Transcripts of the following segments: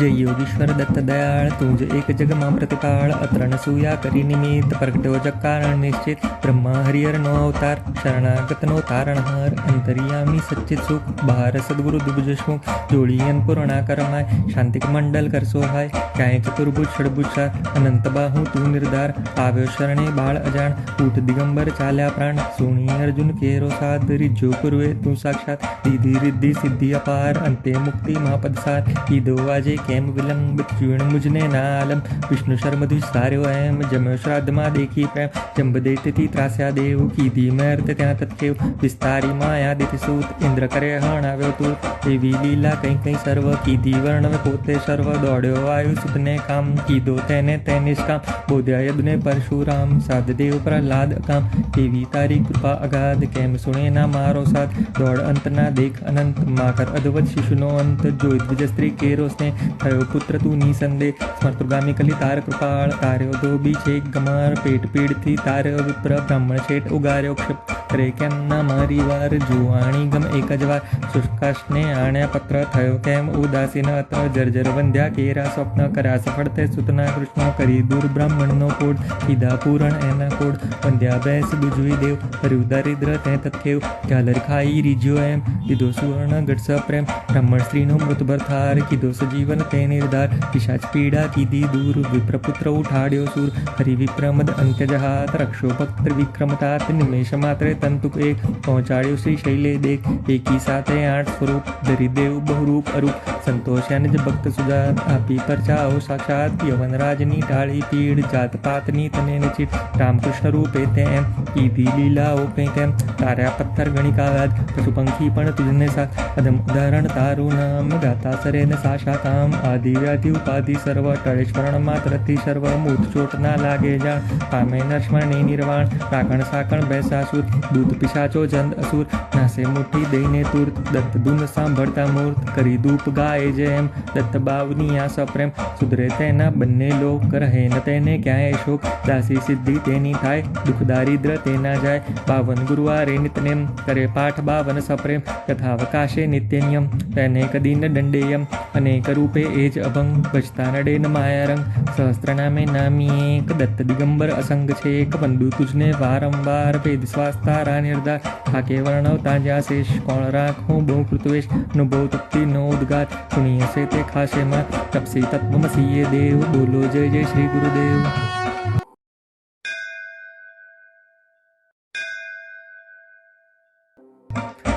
जय योगीश्वर दत्त दयाळ तुझ एक जग मा प्रतिपाळ अत्र नसूया करी निमित्त प्रगटो जग कारण निश्चित ब्रह्मा हरिहर नो अवतार शरणागत नो तारणहार अंतर्यामी सच्चित सुख बहार सद्गुरु दुबजमुख जोड़ियन पूर्णा करमाय शांतिक मंडल कर सोहाय काय चतुर्भुज षडभुजा अनंत बाहु तू निर्धार आव्यो शरणे बाळ अजाण ऊठ दिगंबर चाल्या प्राण सोनी अर्जुन केरो साध रिज्जो पूर्वे तू साक्षात दीदी रिद्धि सिद्धि अपार अंते मुक्ति महापद सार ईदो वाजे केम विलंब चूर्ण मुझने नालम विष्णु शर्म दुस्तार्यो एम जम्यो श्राद्ध मा देखी प्रेम जंब देती त्रास्या देव की दी मर्त त्या तत्केव विस्तारी माया देती सूत इंद्र करे हणाव्यो तू देवी लीला कहीं कहीं सर्व की दी वर्ण पोते सर्व दौड़्यो आयु सुतने काम की दो तेने तेनिष्काम बोध्या यदुने परशुराम साध देव प्रहलाद काम देवी तारी कृपा अगाध केम सुने ना मारो साथ दौड़ अंत ना देख अनंत माकर अद्वत शिशुनो अंत जो द्विज स्त्री केरो स्ने थयो पुत्र तू निसंदे स्मर्तुगामी कली तार कृपाळ तार्यो दो बीचे गमार पेट पीड़ थी तार्यो विप्र ब्राह्मण शेठ उगार्यो क्षिप करे केम ना मारी वार जुवाणी गम एक जवार शुष्काशने आण्या पत्र थयो केम उदासीन अत्र जर्जर वंध्या केरा स्वप्न करा सफळते सुतना कृष्ण करी दूर ब्राह्मण नो कोड कीधा पूरण एना कोड वंध्या बैस दुजवी देव हरिव दारिद्र ते तत्केव झालर खाई रिज्यो एम कीधो सुवर्ण गट प्रेम ब्राह्मण स्त्री नो मृत भरथार कीधो सजीवन ते निर्धार पिशाच पीड़ा कीधी दूर विप्रपुत्र उठाड्यो सूर हरि विप्रमद अंत्य जहात रक्षो भक्त विक्रमतात निमेष मात्रे तंतुक एक पहुंचाड्यो श्री शैले देख एकी साथे 8 स्वरूप धरी देव बहुरूप अरूप संतोषान ज भक्त सुजात आपी परचाओ साक्षात यवन राजनी टाळी पीड़ जात पातनी तने निचित रामकृष्ण रूपे ते एम कीधी लीलाओ कहीं तेम तार्या पत्थर गणिकागाद पशु पंखी पण तुझने साथ अदम उदाहरण तारू नाम गाता सरेन साशा काम आदि व्याधि उपाधि सर्व टळेश्वरण मात्रती सर्व मूत चोट ना लागे जाण पामे नरस्मरणे निर्वाण राखण साकण बैसासुर दूत पिशाचो जंद असुर नासे मुठी दઈને तुर्त दत्त दुन सांभळता मूर्त કરી ધૂપ ગાય જેમ દત્ત બાવની આ સપ્રેમ સુધરે તેના બંને લોક રહે ન તેને ક્યાંય શોક દાસી સિદ્ધિ તેની થાય દુઃખ દારિદ્ર તેના જાય 52 ગુરુવારે નિતનેમ કરે પાઠ 52 સપ્રેમ કથાવકાશે નિત્ય નિયમ તેને કદી ન દંડેયમ અનેક રૂપે એ જ અભંગ ભજતા નડે ન માયારંગ સહસ્ત્ર નામે નામી એક દત્ત દિગંબર અસંગ છે એક બંધુ તુજને વારંવાર વેદ શ્વાસ તારા નિર્ધાર થાકે વર્ણવતા જ્યાં શેષ કોણ રાખું બહુ કૃતવેશ અનુભવ તપ્તિ નો ઉદ્ગાર સુણી હશે તે ખાશે માં તપસી તત્વમસીએ દેવ બોલો જય જય શ્રી ગુરુદેવ।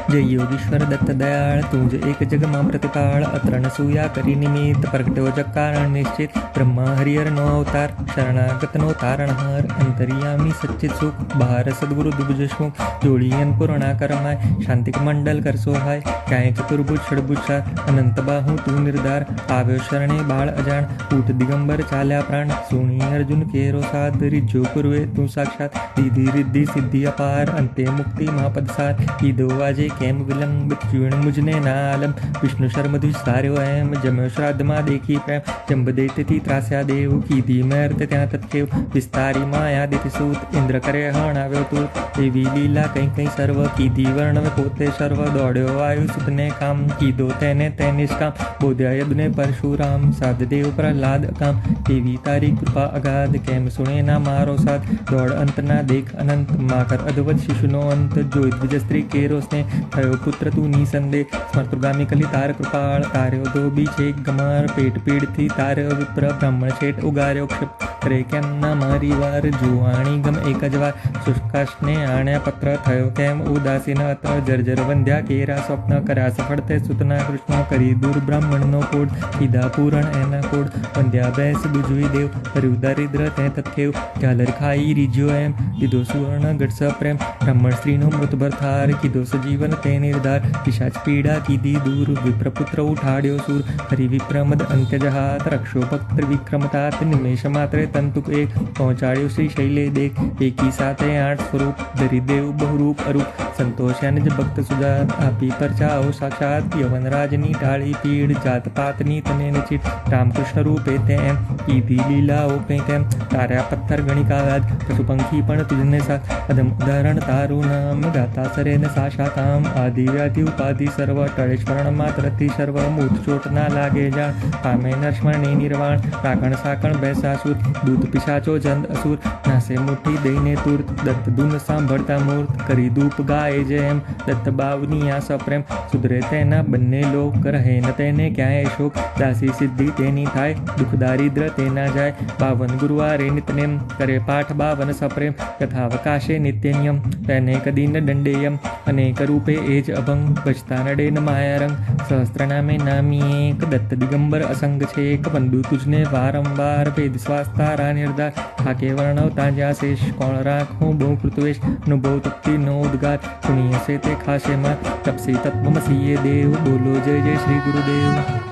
जय योगीश्वर दत्त दयाळ तुझ एक जग मा प्रतिपाळ अत्र नसूया करी निमित्त प्रगटो जग कारण निश्चित ब्रह्मा हरिहर नो अवतार शरणागत नो तारणहार अंतर्यामी सच्चित सुख बहार सद्गुरु दुबजमुख जोड़ियन पूर्णा करमाय शांतिक मंडल कर सोहाय काय चतुर्भुज षडभुजा अनंत बाहु तू निर्धार आव्यो शरणे बाळ अजाण ऊठ दिगंबर चाल्या प्राण सोनी अर्जुन केरो साध रिज्जो पूर्वे तू साक्षात दीदी रिद्धि सिद्धि अपार अंते मुक्ति महापद सार ईदो वाजे केम विलंब चूर्ण मुझने नालम विष्णु शर्म दुस्तार्यो एम जम्यो श्राद्ध मा देखी प्रेम जंब देती त्रास्या देव कीधी मर्त त्या तत्केव विस्तारी माया देती सूत इंद्र करे हणाव्यो तू देवी लीला कहीं कहीं सर्व कीधी वर्ण पोते सर्व दौड़्यो आयु सुतने काम कीधो तेने तेनिष्काम बोध्या यदुने परशुराम साध देव प्रहलाद काम देवी तारी कृपा अगाध केम सुने ना मारो साथ दौड़ अंत ना देख अनंत माकर अद्वत शिशुनो अंत जो द्विज स्त्री केरो स्ने थयो पुत्र तू निसंदे स्मर्तुगामी कली तार कृपाळ तार्यो दो बीचे गमार पेट पीड़ थी तार्यो विप्र ब्राह्मण शेठ उगार्यो क्षिप करे केम ना मारी वार जुवाणी गम एक जवार शुष्काशने आण्या पत्र थयो केम उदासीन अत्र जर्जर वंध्या केरा स्वप्न करा सफळते सुतना कृष्ण करी दूर ब्राह्मण नो कोड कीधा पूरण एना कोड वंध्या बैस दुजवी देव हरिव दारिद्र ते तत्केव झालर खाई रिज्यो एम कीधो सुवर्ण गट प्रेम ब्राह्मण स्त्री नो मृत भरथार कीधो सजीवन ते निर्धार पिशाच पीड़ा कीधी दूर विप्रपुत्र उठाड्यो सूर हरि विप्रमद अंत्य जहात रक्षो भक्त विक्रमतात निमेष मात्रे तंतुक एक पहुंचाड्यो श्री शैले देख एकी साथे 8 स्वरूप धरी देव बहुरूप अरूप संतोष्या निज भक्त सुजात आपी परचाओ साक्षात यवनराजनी टाળી પીડ જાત પાતની તને નિચિત રામકૃષ્ણ રૂપે તેમ કીધી લીલાઓ કઈ તેમ તાર્યા પથ્થર ગણિકાવાદ પશુ પંખી પણ તુજને સાથ અદમ ઉદાહરણ તારું નામ ગાતા સરે ને સાશા કામ આદિ વ્યાધિ ઉપાધિ સર્વ ટળે સ્મરણ માત્રથી સર્વ મૂત ચોટ ના લાગે જાણ પામે નરસ્મરણી નિર્વાણ રાકણ સાકણ બેસાસુર દૂત પિશાચો જંદ અસુર નાસે મુઠ્ઠી દઈને તુર્ત દત્ત દુન સાંભળતા મૂર્ત કરી ધૂપ ગાય જેમ દત્ત બાવની આ સપ્રેમ સુધરે તેના બંને લોક રહે ન તેને ક્યાંય શોક દાસી સિદ્ધિ તેની થાય દુઃખ દારિદ્ર તેના જાય 52 ગુરુવારે નિતનેમ કરે પાઠ 52 સપ્રેમ કથાવકાશે નિત્ય નિયમ તેને કદી ન દંડેયમ અનેક રૂપે એ જ અભંગ બચતા નડે ન માયારંગ સહસ્ત્ર નામે નામી એક દત્ત દિગંબર અસંગ છે એક બંધુ તુજને વારંવાર ભેદ શ્વાસ તારા નિર્ધાર થાકે વર્ણવતા જ્યાં શેષ કોણ રાખું બહુ કૃતવેશ અનુભવ તપ્તિ નો ઉદ્ગાર સુની હશે તે ખાશે માં તપસી તત્વમસીએ દેવ બોલો જય જય શ્રી ગુરુદેવ।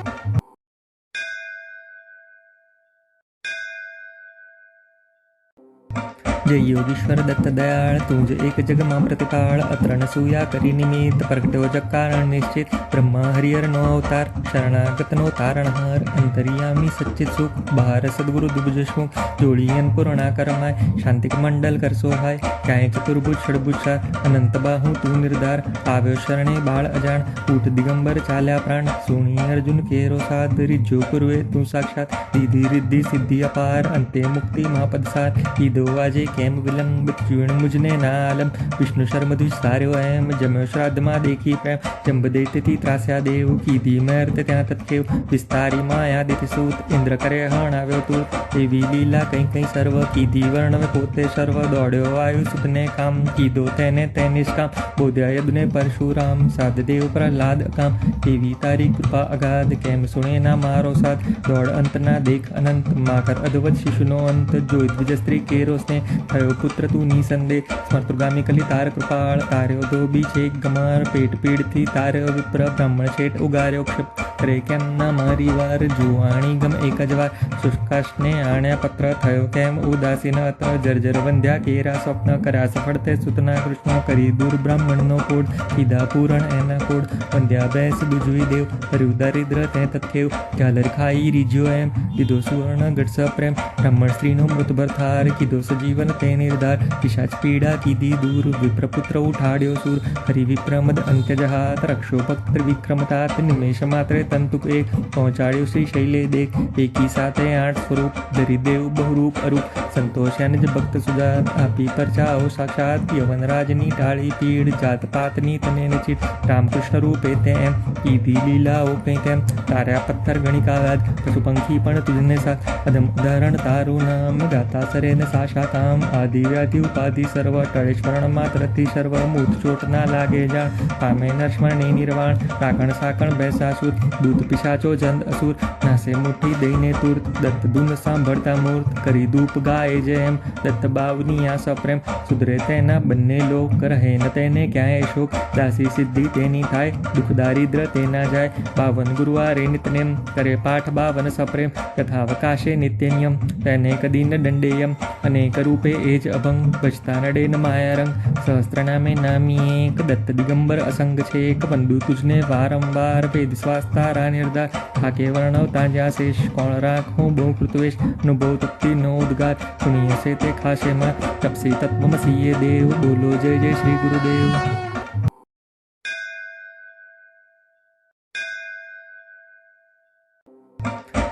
जय योगीश्वर दत्त दयाळ तुझ एक जग मां प्रतिपाळ अत्र न सूया करी निमित्त प्रगट्यो जग कारण निश्चित ब्रह्मा हरिहर नो अवतार शरणागत नो तारणहार अंतर्यामी सच्चित सुख बहार सद्गुरु दुबजशमुख जोड़ियन पूर्णा करमाय शांतिक मंडल कर सोहाय काय चतुर्भुज षडभुजा अनंत बाहु तू निर्धार આવ્યો શરણે બાળ અજાણ ઊઠ દિગંબર ચાલ્યા પ્રાણ સુણી અર્જુન કેરો સાથ રીજો પૂર્વે તું સાક્ષાત દીધી રિદ્ધિ સિદ્ધિ અપાર અંતે મુક્તિ મહાપદસાર કીધો આજે કેમ વિલંબ ચૂણ મુજને ના આલમ વિષ્ણુ શર્મધુજ સાર્યો એમ જમ્યો શ્રાદ્ધમાં દેખી પ્રેમ જંબ દૈત્યથી ત્રાસ્યા દેવ કીધી મર્ત ત્યાં તત્કેવ વિસ્તારી માયા દિતિ સૂત ઇન્દ્ર કરે હણ આવ્યો તું એવી લીલા કઈ કઈ સર્વ કીધી વર્ણવે પોતે સર્વ દોડ્યો આયુ સુતને કામ કીધો તેને તે નિષ્કામ બોધ્યા યદુને પરશુરામ સાધદેવ પ્રહલાદ કામ એવી તારી કૃપા અગાધ કેમ સુણે ના મારો સાથ દોડ અંત ના દેખ અનંત માકર અદવત શિશુનો અંત જોઈ દ્વિજ સ્ત્રી કેરો સ્નેહ થયો પુત્ર તું નિસંદેહ સ્મર્તુગામી કલી તાર કૃપાળ તાર્યો ધોબી છે ગમાર પેટ પીડથી તાર્યો વિપ્ર બ્રાહ્મણ શેઠ ઉગાર્યો ક્ષિપ કરે કેમ ના મારી વાર જુવાણી ગમ એક જ વાર શુષ્કાશને આણ્યા પત્ર થયો કેમ ઉદાસીન અત જર્જર વંધ્યા કેરા સ્વપ્ન કર્યા સફળ તે સુતના કૃષ્ણ કરી દૂર બ્રાહ્મણનો કોડ કીધા પૂરણ એના કોડ વંધ્યા બેસ દુજવી દેવ કર્યું દારિદ્ર તે તત્કેવ ઝાલર ખાઈ રીજ્યો એમ દીધો સુવર્ણ ગઢ સપ્રેમ બ્રાહ્મણ સ્ત્રીનો મૃતભર થાર કીધો સજીવન તે નિર્ધાર પિશાચ પીડા કીધી દૂર વિપ્રપુત્ર ઉઠાડ્યો સૂર હરિ વિપ્રમદ અંત્યજહાત રક્ષો ભક્ત વિક્રમતાત નિમેષ માત્રે તંતુક એક પહોંચાડ્યો શ્રી શૈલે દેખ એકી સાથે 8 સ્વરૂપ ધરી દેવ બહુરૂપ અરૂપ સંતોષ્યા નિજ ભક્ત સુજાત આપી પરચાઓ સાક્ષાત યવનરાજની ટાળી પીડ જાત પાતની તને નિચિત રામકૃષ્ણ રૂપે તેમ કીધી લીલાઓ કઈ તેમ તાર્યા પથ્થર ગણિકાવાદ પશુ પંખી પણ તુજને સાથ અદમ ઉદાહરણ તારું નામ ગાતા સરે ને સાશા કામ આદિ વ્યાધિ ઉપાધિ સર્વ ટળે સ્મરણ માત્રથી સર્વ મૂત ચોટ ના લાગે જાણ પામે નરસ્મરણી નિર્વાણ રાકણ સાકણ બેસાસુર દૂત પિશાચો જંદ અસુર નાસે મુઠ્ઠી દઈને તુર્ત દત્ત દુન સાંભળતા મૂર્ત કરી ધૂપ ગાય જેમ દત્ત બાવની આ સપ્રેમ સુધરે તેના બંને લોક રહે ન તેને ક્યાંય શોક દાસી સિદ્ધિ તેની થાય દુઃખ દારિદ્ર તેના જાય 52 ગુરુવારે નિતનેમ કરે પાઠ 52 સપ્રેમ કથાવકાશે નિત્ય નિયમ તેને કદી ન દંડેયમ અનેક રૂપે એ જ અભંગ બચતા નડે ન માયારંગ સહસ્ત્ર નામે નામી એક દત્ત દિગંબર અસંગ છે એક બંધુ તુજને વારંવાર ભેદ શ્વાસ તારા નિર્ધાર થાકે વર્ણવતા જ્યાં શેષ કોણ રાખું બહુ કૃતવેશ અનુભવ તપ્તિ નો ઉદ્ગાર સુની હશે તે ખાશે માં તપસી તત્વમસીએ દેવ બોલો જય જય શ્રી ગુરુદેવ।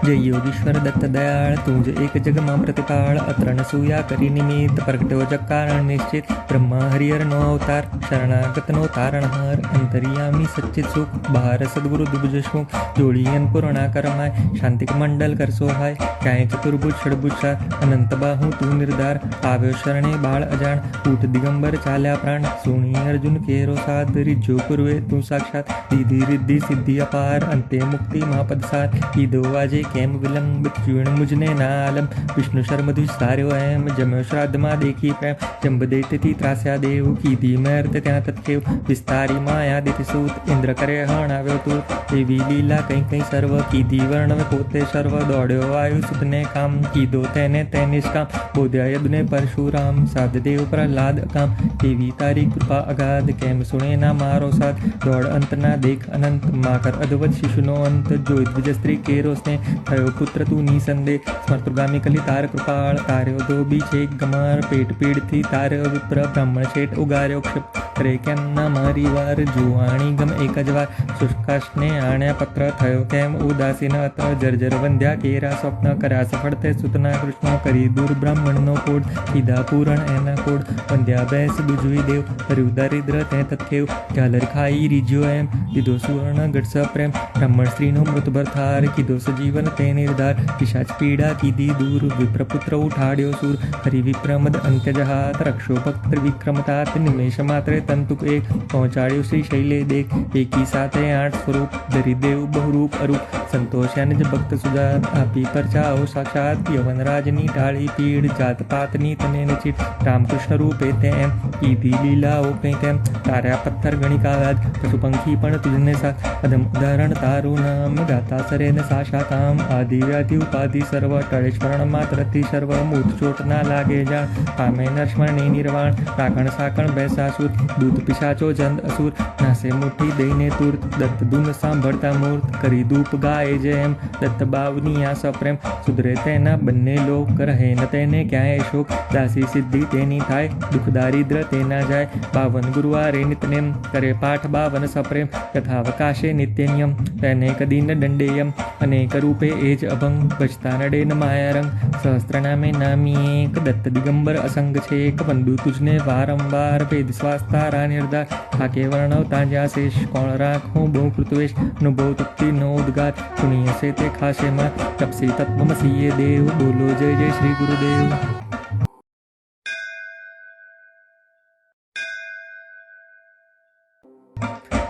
जय योगीश्वर दत्त दयाळ तुझ एक जग मां प्रतिपाळ अत्र न सूया करी निमित्त प्रगट्यो जग कारण निश्चित ब्रह्मा हरिहर नो अवतार शरणागत नो तारणहार अंतर्यामी सच्चित सुख बहार सद्गुरु दुबजशमुख जोड़ियन पूर्णा करमाय शांतिक मंडल कर सोहाय काय चतुर्भुज षडभुजा अनंत बाहु तू निर्धार આવ્યો શરણે બાળ અજાણ ઊઠ દિગંબર ચાલ્યા પ્રાણ સુણી અર્જુન કેરો સાથ રીજો પૂર્વે તું સાક્ષાત દીધી રિદ્ધિ સિદ્ધિ અપાર અંતે મુક્તિ મહાપદસાર કીધો આજે કેમ વિલંબ ચૂણ મુજને ના આલમ વિષ્ણુ શર્મધુજ સાર્યો એમ જમ્યો શ્રાદ્ધમાં દેખી પ્રેમ જંબ દૈત્યથી ત્રાસ્યા દેવ કીધી મર્ત ત્યાં તત્કેવ વિસ્તારી માયાદિતિ સૂત ઇન્દ્ર કરે હણાવ્યો તું એવી લીલા કંઈ કંઈ સર્વ કીધી વર્ણવે પોતે સર્વ દોડ્યો વાયુ સુતને કામ કીધો તેને તે નિષ્કામ બોધ્યા યદુને પરશુરામ સાધદેવ પ્રહલાદ કામ એવી તારી કૃપા અગાધ કેમ સુણે ના મારો સાથ દોડ અંતના દેખ અનંત માકર અદવત શિશુનો અંત જોઈ દ્વિજ સ્ત્રી કેરો સ્નેહ થયો પુત્ર તું નિસંદેહ સ્મર્તુગામી કલી તાર કૃપાળ તાર્યો ધોબી છે ગમાર પેટ પીડથી તાર્યો વિપ્ર બ્રાહ્મણ શેઠ ઉગાર્યો ક્ષિપ કરે કેમ ના મારી વાર જુવાણી ગમ એક જ વાર શુષ્કાશને આણ્યા પત્ર થયો કેમ ઉદાસીન અત જર્જર વંધ્યા કેરા સ્વપ્ન કર્યા સફળ તે સુતના કૃષ્ણ કરી દૂર બ્રાહ્મણનો કોડ કીધા પૂરણ એના કોડ વંધ્યા બેસ દુજવી દેવ કર્યું દરિદ્ર તે તત્કેવ ઝાલર ખાઈ રીજ્યો એમ દીધો સુવર્ણ ગઢ પ્રેમ બ્રાહ્મણ સ્ત્રીનો મૃતભર થાર કીધો સજીવન તે નિર્ધાર પિશાચ પીડા કીધી દૂર વિપ્રપુત્ર ઉઠાડ્યો સૂર હરિ વિપ્રમદ અંત્ય જહાત રક્ષો ભક્ત વિક્રમતાત નિમેષ માત્રે તંતુક એક પહોંચાડ્યો શ્રી શૈલે દેખ એકી સાથે 8 સ્વરૂપ દરિદેવ બહુરૂપ અરૂપ સંતોષ્યાન જ ભક્ત સુજાત આપી પરચાઓ સાક્ષાત યવનરાજની ટાળી પીડ જાત પાતની તને નચિત રામકૃષ્ણ રૂપે તેમ કીધી લીલાઓ કંઈ તેમ તાર્યા પથ્થર ગણિકાવાદ પશુ પંખી પણ તુજને સાથ અદમ ઉદાહરણ તારું નામ ગાતા સરે ને સાશા કામ આદિ વ્યાધિ ઉપાધિ સર્વ ટળે સ્મરણ માત્રથી સર્વ મૂત ચોટ ના લાગે જાણ પામે નરસ્મરણી નિર્વાણ રાકણ સાકણ બેસાસુર દૂત પિશાચો જંદ અસુર નાસે મુઠ્ઠી દઈને તુર્ત દત્ત દુન સાંભળતા મૂર્ત કરી ધૂપ ગાય જેમ દત્ત બાવની આ સપ્રેમ સુધરે તેના બંને લોક રહે ન તેને ક્યાંય શોક દાસી સિદ્ધિ તેની થાય દુઃખ દારિદ્ર તેના જાય 52 ગુરુવારે નિતનેમ કરે પાઠ 52 સપ્રેમ યથાવકાશે નિત્ય નિયમ તેને કદી ન દંડેયમ અનેક રૂપે એ જ અભંગ બચતા નડે ન માયારંગ સહસ્ત્ર નામે નામી એક દત્ત દિગંબર અસંગ છે એક બંધુ તુજને વારંવાર ભેદ શ્વાસ તારા નિર્ધાર થાકે વર્ણવતા જ્યાં શેષ કોણ રાખું બહુ કૃતવેશ અનુભવ તપ્તિ નો ઉદ્ગાર સુનિય છે તે ખાશે માં તપસી તત્વમસીએ દેવ બોલો જય જય શ્રી ગુરુદેવ.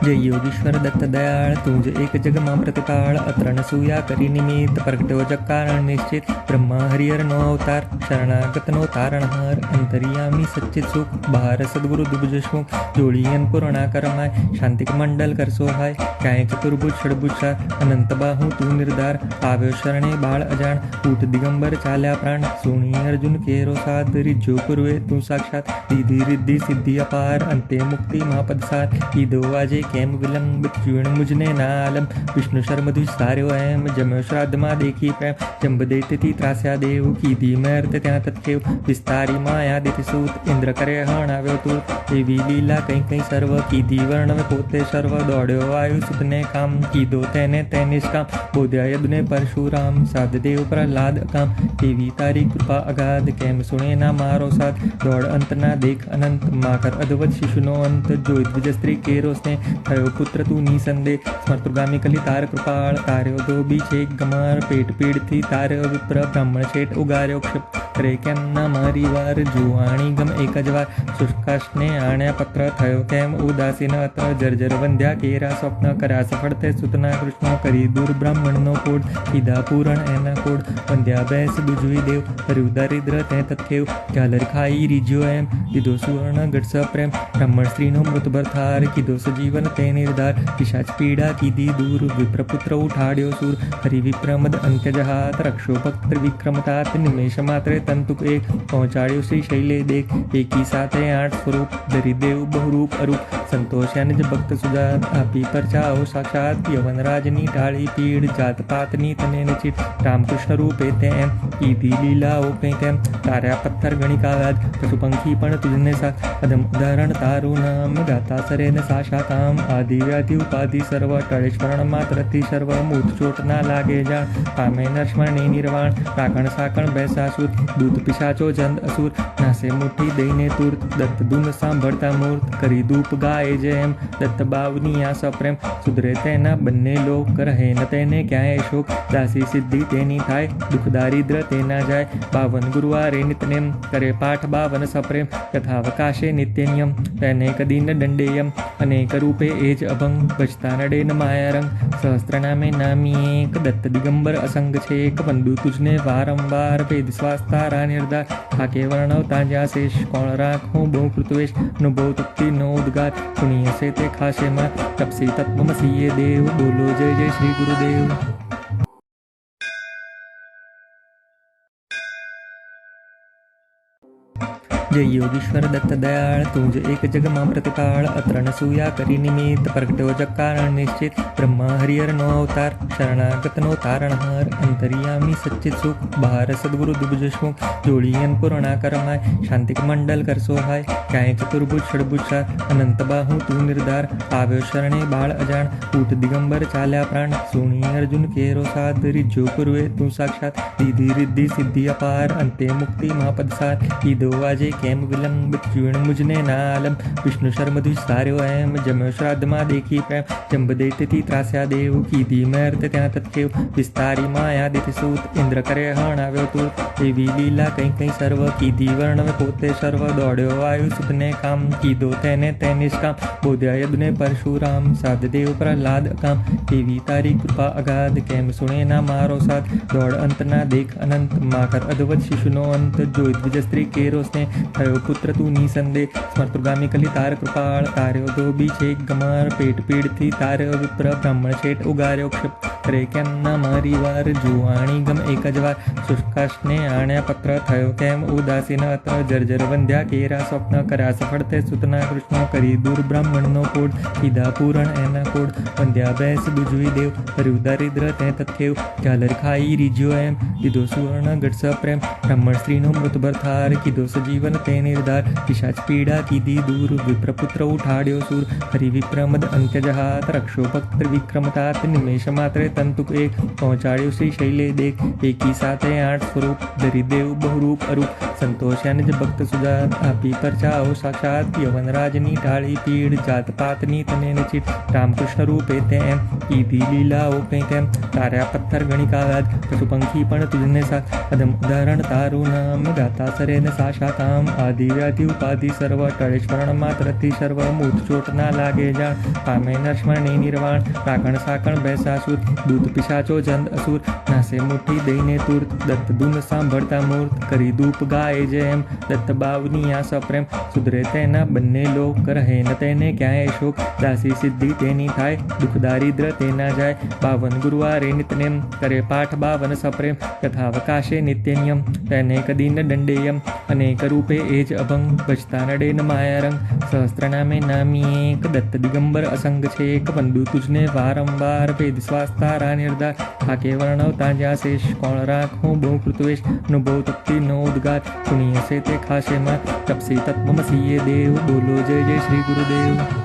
जय योगीश्वर दत्त दयाळ तुझ एक जग मां प्रतिपाळ अत्र न सूया करी निमित्त प्रगट्यो जग कारण निश्चित ब्रह्मा हरिहर नो अवतार शरणागत नो तारणहार अंतर्यामी सच्चित सुख बहार सद्गुरु दुबज सुख जोड़ियन पूर्णा करमाय शांतिक मंडल कर सोहाय काय चतुर्भुज षडभुजा अनंत बाहु तू निर्धार આવ્યો શરણે બાળ અજાણ ઊઠ દિગંબર ચાલ્યા પ્રાણ સુણી અર્જુન કેરો સાથ રીજો પૂર્વે તું સાક્ષાત દીધી રિદ્ધિ સિદ્ધિ અપાર અંતે મુક્તિ મહાપદ સાથ કીધો આજે કેમ વિલંબ જીવન મુજને ના આલમ વિષ્ણુ શર્મધુ સાર્યો એમ જમ્યો શ્રાદ્ધમાં દેખી પ્રેમ જંબ દૈત્યથી ત્રાસ્યા દેવ કીધી મર્ત ત્યાં તત્કેવ વિસ્તારી માયાદિતિ સૂત ઇન્દ્ર કરે હણાવ્યો તું એવી લીલા કંઈ કંઈ સર્વ કીધી વર્ણવે પોતે સર્વ દોડ્યો વાયુ સુતને કામ કીધો તેને તે નિષ્કામ બોધ્યા યદુને પરશુરામ સાધદેવ પ્રહલાદ કામ એવી તારી કૃપા અગાધ કેમ સુણે ના મારો સાથ દોડ અંતના દેખ અનંત માકર અદવત શિશુનો અંત જોઈ દ્વિજ સ્ત્રી કેરો સ્નેહ થયો પુત્ર તું નિસંદેહ સ્મર્તુગામી કલી તાર કૃપાળ તાર્યો ધોબી છે ગમાર પેટ પીડથી તાર્યો વિપ્ર બ્રાહ્મણ શેઠ ઉગાર્યો ક્ષિપ કરે કેમ ના મારી વાર જુવાણી ગમ એક જ વાર શુષ્કાશને આણ્યા પત્ર થયો કેમ ઉદાસીન અત જર્જર વંધ્યા કેરા સ્વપ્ન કર્યા સફળ તે સુતના કૃષ્ણ કરી દૂર બ્રાહ્મણનો કોડ કીધા પૂરણ એના કોડ વંધ્યા બેસ દુજવી દેવ કર્યું દરિદ્ર તે તત્કેવ ઝાલર ખાઈ રીજ્યો એમ દીધો સુવર્ણ ગઢ પ્રેમ બ્રાહ્મણ સ્ત્રીનો મૃતભર થાર કીધો સજીવન તે નિર્ધાર પિશાચ પીડા કીધી દૂર વિપ્રપુત્ર ઉઠાડ્યો સૂર હરિ વિપ્રમદ અંત્ય જહાત રક્ષો ભક્ત વિક્રમતાત નિમેષ માત્રે તંતુક એક પહોંચાડ્યો શ્રી શૈલે દેખ એકી સાથે 8 સ્વરૂપ દરિદેવ બહુરૂપ અરૂપ સંતોષ્યાન જ ભક્ત સુજાત આપી પરચાઓ સાક્ષાત યવનરાજની ટાળી પીડ જાત પાતની તને નચિત રામકૃષ્ણ રૂપે તેમ કીધી લીલાઓ કંઈ તેમ તાર્યા પથ્થર ગણિકાવાદ પશુ પંખી પણ તુજને સાથ અદમ ઉદાહરણ તારું નામ ગાતા સરે ને સાશા કામ આદિ વ્યાધિ ઉપાધિ સર્વ ટળે સ્મરણ માત્રથી સર્વ મૂત ચોટ ના લાગે જાણ પામે નરસ્મરણી નિર્વાણ રાકણ સાકણ બેસાસુર દૂત પિશાચો જંદ અસુર નાસે મુઠ્ઠી દઈને તુર્ત દત્ત દુન સાંભળતા મૂર્ત કરી ધૂપ ગાય જેમ દત્ત બાવની આ સપ્રેમ સુધરે તેના બંને લોક રહે ન તેને ક્યાંય શોક દાસી સિદ્ધિ તેની થાય દુઃખ દારિદ્ર તેના જાય 52 ગુરુવારે નિતનેમ કરે પાઠ 52 સપ્રેમ યથાવકાશે નિત્ય નિયમ તેને કદી ન દંડેયમ અનેક રૂપે એ જ અભંગ બચતા નડે ન માયારંગ સહસ્ત્ર નામે નામી એક દત્ત દિગંબર અસંગ છે એક બંધુ તુજને વારંવાર ભેદ શ્વાસ તારા નિર્ધાર થાકે વર્ણવતા જ્યાં શેષ કોણ રાખું બહુ કૃતવેશ અનુભવ તપ્તિનો ઉદ્ગાર સુણીએ છે તે ખાશે માં તપસી તત્વમસીએ દેવ બોલો જય જય શ્રી ગુરુદેવ। जय योगीश्वर दत्त दयाळ तुझ एक जग मां प्रतिपाळ अत्र नसूया करी निमित्त प्रगट्यो जग कारण निश्चित ब्रह्मा हरिहर नो अवतार शरणागत नो तारणहार अंतर्यामी सच्चित सुख बहार सद्गुरु दुबजशमुख जोड़ियन पूर्णा करमाय शांतिक मंडल कर सोहाय काय चतुर्भुज षडभुजा अनंत बाहु तू निर्धार आव्यो शरणे बाळ अजाण ऊट दिगंबर चाल्या प्राण सोनी अर्जुन केरो साध रिज्जो पूर्वे तू साक्षात दीदी रिद्धि सिद्धि अपार अंते मुक्ति महापद सार ईदो वाजे केम विलंब जीवन मुझने नालम विष्णु शर्म द्विसार्यो एम जम्यो श्राद्ध मां देखी प्रेम जंब देती त्रास्या देव कीधी मर्त त्या तत्केव विस्तारी माया देती सूत इंद्र करे हणाव्यो तू एवी लीला कहीं कहीं सर्व कीधी वर्णवे पोते सर्व दौड्यो वायु सुतने काम कीधो तेने ते निष्काम बोध्या यदुने परशुराम साध देव प्रहलाद काम एवी तारी कृपा अगाध केम सुने ना मारो साथ दौड़ अंत ना देख अनंत माकर अद्वत शिशुनो अंत जो द्विज स्त्री केरो स्ने थयो पुत्र तू निसंदेह स्मर्तुगामी कली तार कृपाळ तार्यो धोबी छेक गमार पेट पीड़ थी तार्यो विप्र ब्राह्मण छेट उगार्यो क्षिप करे केम न मारी वार जुवाणी गम एक जवार शुष्काशने आण्या पत्र थयो केम उदासीन अत्र जर्जर वंध्या केरा स्वप्न करा सफळते सुतना कृष्ण करी दूर ब्राह्मण नो कोड कीधा पूरण एना कोड वंध्या बैस बुजवी देव हरि दारिद्र ते तत्केव झालर खाई रिज्यो एम दीधो सुवर्ण गटस प्रेम ब्राह्मण स्त्री नो मृत भरथार कीधो सजीवन ते निर्धार पिशाच पीड़ा कीधी दूर विप्रपुत्र उठाड्यो सूर हरि विप्रमद अंत्य जहात रक्षो भक्त विक्रमतात निमेष मात्रे तंतुक एक पहुंचाड्यो श्री शैले देख एकी साथे 8 स्वरूप धरी देव बहुरूप अरूप संतोषाने ज भक्त सुजात आपी परचाओ साक्षात यवन राजनी टाळी पीड़ जात पातनी तने निचित रामकृष्ण रूपे तेम कीधी लीलाओ तेम तार्या पत्थर गणिकागाद पशु पंखी पण तुझने साथ अदम उदाहरण तारू नाम गाता सरेन साशाताम आदि व्याधि उपाधि सर्व टळेश्वरण मात्रती सर्व मूत चोट ना लागे जाण पामे नरस्मरणी निर्वाण राखण साकण बैसासुर दूत पिशाचो जंद असुर नासे मुઠ્ઠી દઈને તુર્ત દત્ત દુન સાંભળતા મૂર્ત કરી ધૂપ ગાય જેમ દત્ત બાવની આ સપ્રેમ સુધરે તેના બંને લોક રહે ન તેને ક્યાંય શોક દાસી સિદ્ધિ તેની થાય દુઃખ દારિદ્ર તેના જાય 52 ગુરુવારે નિતનેમ કરે પાઠ 52 સપ્રેમ કથાવકાશે નિત્ય નિયમ તેને કદી ન દંડેયમ અનેક રૂપે એ જ અભંગ બચતા નડે ન માયારંગ સહસ્ત્ર નામે નામી એક દત્ત દિગંબર અસંગ છે એક બંધુ તુજને વારંવાર વેદ શ્વાસ તારા નિર્ધાર થાકે વર્ણવતા જ્યાં શેષ કોણ રાખું બહુ કૃતવેશ અનુભવ તપ્તિનો ઉદ્ગાર સુણીએ છે તે ખાશે માં તપસી તત્વમસીએ દેવ બોલો જય જય શ્રી ગુરુદેવ।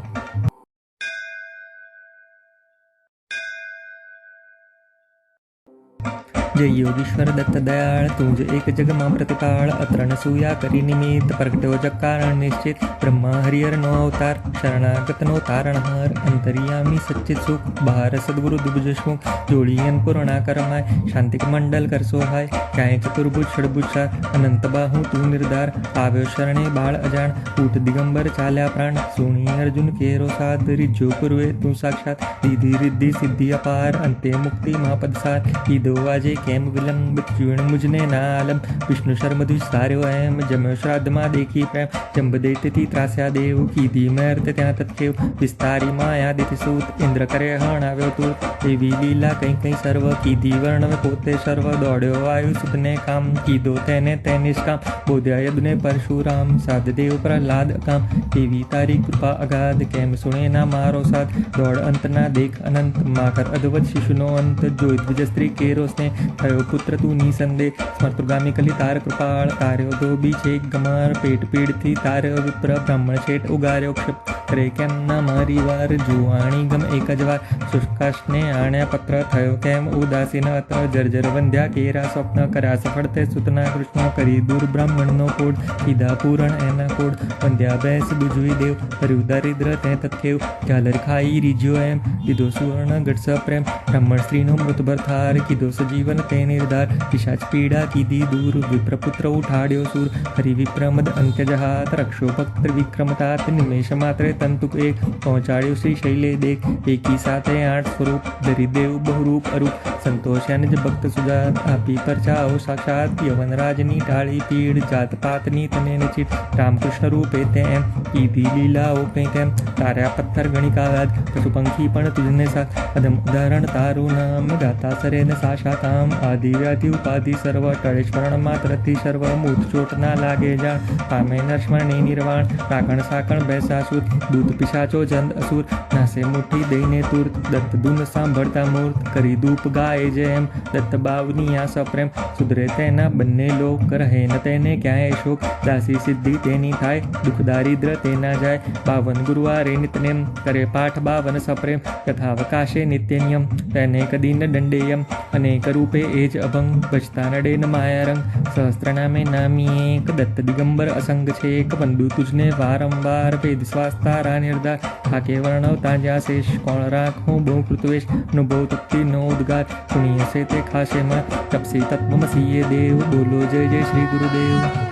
जय योगीश्वर दत्त दयाळ तुझ एक जग मां प्रतिपाळ अत्र नसूया करी निमित्त प्रगट्यो जग कारण निश्चित ब्रह्मा हरिहर नो अवतार शरणागत नो तारणहार अंतर्यामी सच्चित सुख बहार सद्गुरु दुबजशमुख जोड़ियन पूर्णा करमाय शांतिक मंडल कर सोहाय काय चतुर्भुज षडभुजा अनंत बाहु तू निर्धार आव्यो शरणे बाळ अजाण ऊट दिगंबर चाल्या प्राण सोनी अर्जुन केरो साध रिज्जो पूर्वे तू साक्षात दीदी रिद्धि सिद्धि अपार अंते मुक्ति महापद सार ईदो वाजे केम विलंब जीवन मुझने नालम विष्णु शर्म द्विसार्यो एम जम्यो श्राद्ध मां देखी प्रेम जंब देती त्रास्या देव कीधी मर्त त्या तत्केव विस्तारी माया देती सूत इंद्र करे हणाव्यो तू एवी लीला कहीं कहीं सर्व कीधी वर्णवे पोते सर्व दौड्यो वायु सुतने काम कीधो तेने ते निष्काम बोध्या यदुने परशुराम साध देव प्रहलाद काम एवी तारी कृपा अगाध केम सुने ना मारो साथ दौड़ अंत ना देख अनंत माकर अद्वत शिशुनो अंत जो द्विज स्त्री केरो स्ने थयो पुत्र तू निसंदेह स्मर्तुगामी कली तार कृपाळ तार्यो धोबी छेक गमार पेट पीड़ थी तार्यो विप्र ब्राह्मण छेट उगार्यो क्षिप करे केम न मारी वार जुवाणी गम एक जवार शुष्काशने आण्या पत्र थयो केम उदासीन अत्र जर्जर वंध्या केरा स्वप्न करा सफळते सुतना कृष्ण करी दूर ब्राह्मण नो कोड कीधा पूरण एना कोड वंध्या बैस बुजवी देव हरि दारिद्र ते तत्केव झालर खाई रिज्यो एम दीधो सुवर्ण गटस प्रेम ब्राह्मण स्त्री नो मृत भरथार कीधो सजीवन ते निर्धार पिशाच पीड़ा कीधी दूर विप्रपुत्र उठाड्यो सूर हरि विप्रमद अंत्य जहात रक्षो भक्त विक्रमतात निमेष मात्रे તંતુક એક પહોંચાડ્યો શ્રી શૈલે દેખ એકી સાથે 8 સ્વરૂપ ધરી દેવ બહુરૂપ અરૂપ સંતોષ્યા નિજ ભક્ત સુજાત આપી પરચાઓ સાક્ષાત યવનરાજની ટાળી પીડ જાત પાતની તને ચીટ રામકૃષ્ણ રૂપે તેમ કીધી લીલાઓ કંઈ તેમ તાર્યા પથ્થર ગણિકાવાદ પશુ પંખી પણ તુજને સાથ અધમ ઉદાહરણ તારું નામ ગાતા સરે ને સાશાતામ આદિ વ્યાધિ ઉપાધિ સર્વ ટળેશ્વરણ માત્રથી સર્વ મૂર્ત ચોટ ના લાગે જાણ પામે નરસ્મરણી નિર્વાણ રાકણ સાકણ બેસાસુર દૂત પિશાચો જંદ અસુર નાસે મુઠ્ઠી દઈને તુર્ત દત્ત દુન સાંભળતા મૂર્ત કરી ધૂપ ગાય જેમ દત્ત બાવની આ સપ્રેમ સુધરે તેના બંને લોક રહે ન તેને ક્યાંય શોક દાસી સિદ્ધિ તેની થાય દુઃખ દારિદ્ર તેના જાય 52 ગુરુવારે નિતનેમ કરે પાઠ 52 સપ્રેમ તથાવકાશે નિત્ય નિયમ તેને કદી ન દંડેયમ અનેક રૂપે એ જ અભંગ બચતા નડે ન માયારંગ સહસ્ત્ર નામે નામી એક દત્ત દિગંબર અસંગ છે એક બંધુ તુજને વારંવાર વેદ શ્વાસ તારા નિર્ધાર થાકે વર્ણવતા જ્યાં શેષ કોણ રાખું બહુ કૃતવેશ અનુભવ તપ્તિ નો ઉદ્ગાર સુણીએ છે તે ખાશે માં તપસી તત્વમસીએ દેવ બોલો જય જય શ્રી ગુરુદેવ।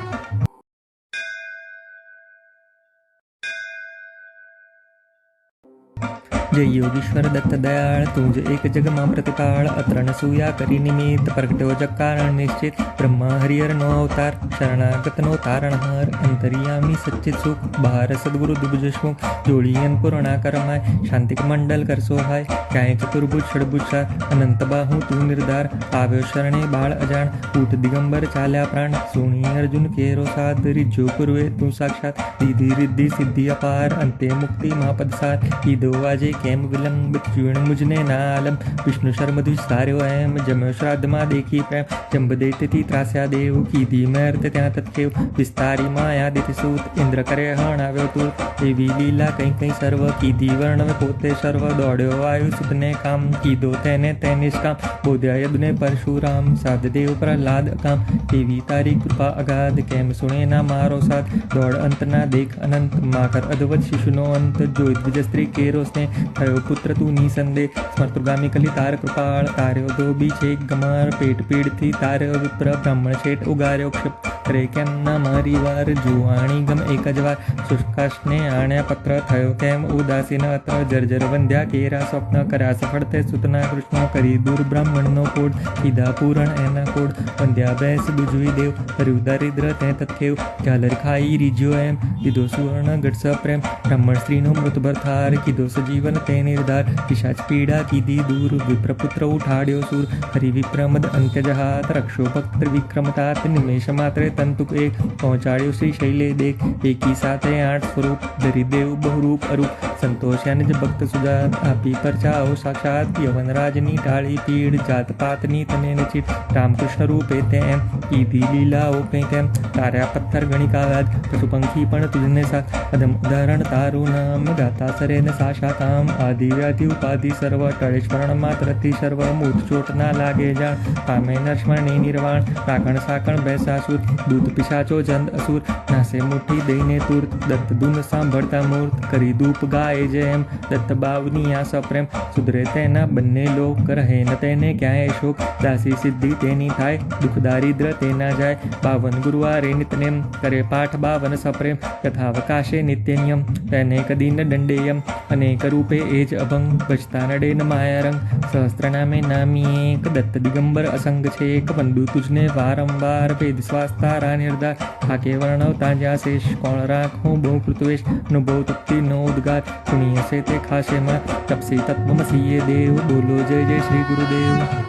जय योगीश्वर दत्त दयाळ तुझ एक जग मां प्रतिपाळ अत्र न सूया करी निमित्त प्रगट्यो जग कारण निश्चित ब्रह्मा हरिहर नो अवतार शरणागत नो तारणहार अंतर्यामी सच्चित सुख बहार सद्गुरु दुबज सुख जोड़ियन पूर्णा करमाय शांतिक मंडल कर सोहाय काय चतुर्भुज षडभुज अनंत बाहु तू निर्धार आव्यो शरणे बाळ अजाण ऊट दिगंबर चाल्या प्राण सोणी अर्जुन केरो साध रिज्जो पूर्वे तू साक्षात दीधी रिद्धि सिद्धि अपार अंते मुक्ति महापद सार ईदो वाजे केम विलंब चूर्ण मुझने नालम विष्णु शर्म द्विस्तार्यो एम जम्यो श्राद्ध मा देखी प्रेम जंब देती त्रास्या देव कीधी मर्त त्या तत्केव विस्तारी माया देती सूत इंद्र करे हणाव्यो तू एवी लीला कई कई सर्व कीधी वर्णवे पोते सर्व दौड्यो वायु सुतने काम कीधो तेने निष्काम बोध्या यदुने परशुराम साध देव प्रहलाद काम एवी तारी कृपा अगाध केम सुने ना मारो साथ दौड़ अंत ना देख अनंत माकर अद्भुत शिशुनो अंत जो द्विज स्त्री केरो स्ने थयो पुत्र तू निसंदेह स्मर्तुगामी कली तार कृपाळ तार्यो धोबी छेक गमार पेट पीड़थी तार्यो विप्र ब्राह्मण छेट उगार्यो क्षिप करे केम ना मारी वार जुवाणी गम एक ज वार शुष्काशने आण्या पत्र थयो केम उदासीन अत्र जर्जर वंद्या केरा स्वप्न करा सफळते सुतना कृष्ण करी दूर ब्राह्मण नो कोड कीधा पूरण एना कोड वंद्या बैस दुजवी देव हरिव दारिद्र ते तत्केव झालर खाई रिज्यो एम कीधो सुवर्ण गट प्रेम ब्राह्मण स्त्री नो मृत भरथार कीधो सजीवन ते निर्धार पिशाच पीड़ा कीधी दूर विप्रपुत्र उठाड्यो सूर हरि विप्रमद अंत्यजहात रक्षो भक्त त्रिविक्रमतात निमेष मात्रे तंतुक एक पहुंचाड्यो श्री शैले देख एकी साथे 8 स्वरूप धरी देव बहुरूप अरूप संतोष्या निज भक्त सुजात आपी परचाओ साक्षात यवनराजनी ટાળી પીડ જાત પાતની તને ચીટ રામકૃષ્ણ રૂપે તેમ કીધી લીલાઓ કંઈ તેમ તાર્યા પથ્થર ગણિકાવાદ પશુ પંખી પણ તુજને સાથ અધમ ઉદાહરણ તારું નામ ગાતા સરે ને સાશાતામ આદિ વ્યાધિ ઉપાધિ સર્વ ટળેશ્વરણ માત્રથી સર્વ મૂર્ત ચોટ ના લાગે જાણ પામે નરસ્મરણી નિર્વાણ રાકણ સાકણ બેસાસુર દૂત પિશાચો જંદ અસુર નાસે મુઠ્ઠી દઈને તુર્ત દત્ત દુન સાંભળતા મૂર્ત કરી ધૂપ ગાય જેમ દત્ત બાવની આ સપ્રેમ સુધરે તેના બંને લોક રહે ન તેને ક્યાંય શોક દાસી સિદ્ધિ તેની થાય દુઃખ દારિદ્ર તેના જાય 52 ગુરુવારે નિતનેમ કરે પાઠ 52 સપ્રેમ તથાવકાશે નિત્ય નિયમ તેને કદી ન દંડેયમ અનેક રૂપે એ જ અભંગ બચતા નડે ન માયારંગ સહસ્ત્ર નામે નામી એક દત્ત દિગંબર અસંગ છે એક બંધુ તુજને વારંવાર વેદ શ્વાસ તારા નિર્ધાર થાકે વર્ણવતા જ્યાં શેષ કોણ રાખું બહુ કૃતવેશ અનુભવ તપ્તિ નો ઉદ્ગાર સુણીએ છે તે ખાશે માં તપસી તત્વમસીએ દેવ બોલો જય જય श्री गुरुदेव।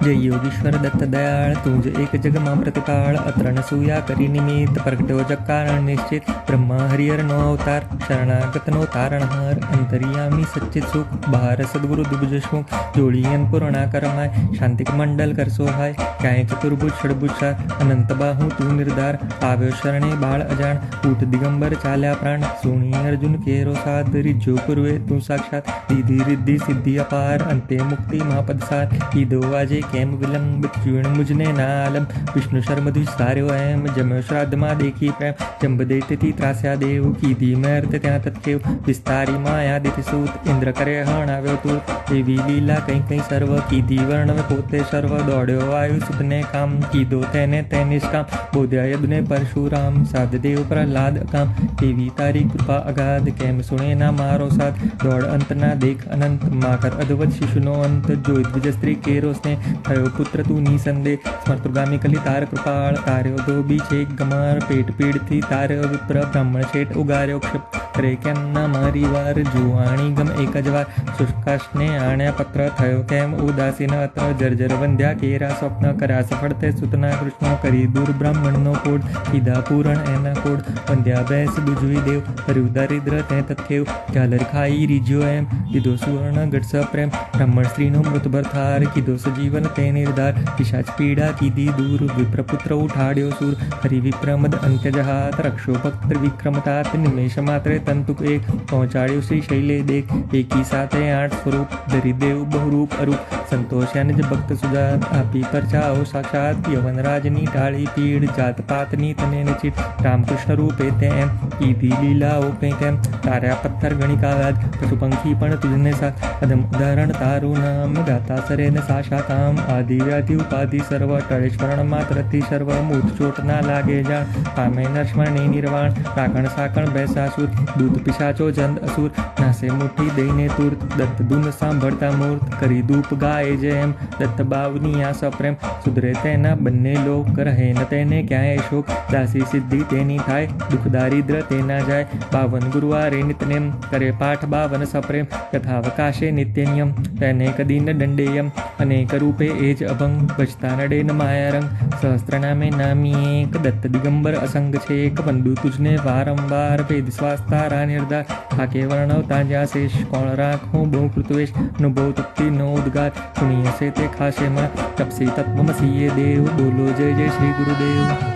जय योगीश्वर दत्त दयाळ तुझ एक जग मां प्रतिपाळ अत्र न सूया करी निमित्त प्रगट्यो जग कारण निश्चित ब्रह्मा हरिहर नो अवतार शरणागत नो तारणहार अंतर्यामी सच्चित सुख बहार सद्गुरु दुबज सुख जोड़ियन पूर्णा करमाय शांतिक मंडल कर सोहाय काय चतुर्भुज षडभुज अनंत बाहु तू निर्धार आव्यो शरणे बाळ अजाण ऊट दिगंबर चाल्या प्राण सोणी अर्जुन केरो साध रिज्जो पूर्वे तू साक्षात दीधी रिद्धि सिद्धि अपार अंते मुक्ति महापद सार ईदो वाजे કેમ વિલંબ ચૂણ મુજને નાલમ વિષ્ણુ શર્મ દ્વિસ્તાર્યો એમ જમ્યો શ્રાદ્ધમાં દેખી પ્રેમ જંબદૈત્યથી ત્રાસ્યા દેવ કીધી મર્ત ત્યાં તત્કેવ વિસ્તારી માયા દિતિ સૂત ઇન્દ્ર કરે હણાવ્યો તું એવી લીલા કંઈ કંઈ સર્વ કીધી વર્ણવે પોતે સર્વ દોડ્યો વાયુ સુતને કામ કીધો તેને નિષ્કામ બોધ્યા યદુને પરશુરામ સાધદેવ પ્રહલાદ કામ એવી તારી કૃપા અગાધ કેમ સુણે ના મારો સાથ દોડ અંતના દેખ અનંત માકર અદવત શિશુનો અંત જોઈ દ્વિજ સ્ત્રી કેરોસને થયો પુત્ર તું નિસંદે સ્મર્તુગામી કલી તાર કૃપાળ તાર્યો ધોબી છેક ગમાર પેટ પીડથી તાર્યો વિપ્ર બ્રાહ્મણ શેઠ ઉગાર્યો ક્ષપ કરે કેમ ના મારી વાર જુવાણી ગમ એક જ વાર શુષ્કાશને આણ્યા પત્ર થયો કેમ ઉદાસીન અત્ર જર્જર વંધ્યા કેરા સ્વપ્ન કર્યા સફળ તે સુતના કૃષ્ણ કરી દૂર બ્રાહ્મણનો કોડ કીધા પૂરણ એના કોડ વંધ્યા બેસ બુજવી દેવ હર્યું દારિદ્ર તે તત્કેવ ઝાલર ખાઈ રીજ્યો એમ કીધો સુવર્ણ ગઢ પ્રેમ બ્રાહ્મણ સ્ત્રીનો મૃતભર થાર કીધો સજીવન તે નિર્ધાર પિશાચ પીડા કીધી દૂર વિપ્રપુત્ર ઉઠાડ્યો સુર હરિ વિપ્રમદ અંત્ય જહાત રક્ષો ભક્ત વિક્રમતાત નિમેષ માત્રે તંતુક એક પહોંચાડ્યો શ્રી શૈલે દેખ એકી સાથે 8 સ્વરૂપ ધરી દેવ બહુરૂપ અરૂપ સંતોષ્યા નિજ ભક્ત સુજાત આપી પરચાઓ સાક્ષાત યવનરાજની ટાળી પીડ જાત પાતની તને નચિત રામકૃષ્ણ રૂપે તેમ કીધી લીલાઓ કંઈ તેમ તાર્યા પથ્થર ગણિકા ગાદ પશુ પંખી પણ તુજને સાથ અધમ ઉદાહરણ તારું નામ ગાતા સરે ને સાશા કામ આદિ વ્યાધિ ઉપાધિ સર્વ ટળે સ્મરણ માત્રથી સર્વ મૂર્ત ચોટ ના લાગે જાણ પામે નરસ્મરણી નિર્વાણ રાખણ સાકણ બેસાસુર દૂત પિશાચો જંદ અસુર નાસે મુઠ્ઠી દઈને તુર્ત દત્ત દુન સાંભળતા મૂર્ત કરી ધૂપ ગાય જેમ દત્ત બાવની આ સપ્રેમ સુધરે તેના બંને લોક રહે ન તેને ક્યાંય શોક દાસી સિદ્ધિ તેની થાય દુઃખ દારિદ્ર તેના જાય 52 ગુરુવારે નિતનેમ કરે પાઠ 52 સપ્રેમ યથાવકાશે નિત્ય નિયમ તેને કદી ન દંડેયમ અનેક રૂપે એ જ અભંગ બચતા નડે ન માયારંગ સહસ્ત્ર નામે નામી એક દત્ત દિગંબર અસંગ છે એક બંધુ તુજને વારંવાર વેદ શ્વાસ તારા નિર્ધાર થાકે વર્ણવતા જ્યાં શેષ કોણ રાખું બહુ કૃતવેશ અનુભવ તપ્તિ નો ઉદ્ગાર સુણી હશે તે ખાશે માં તપસી તત્વમસીએ દેવ બોલો જય જય શ્રી ગુરુદેવ।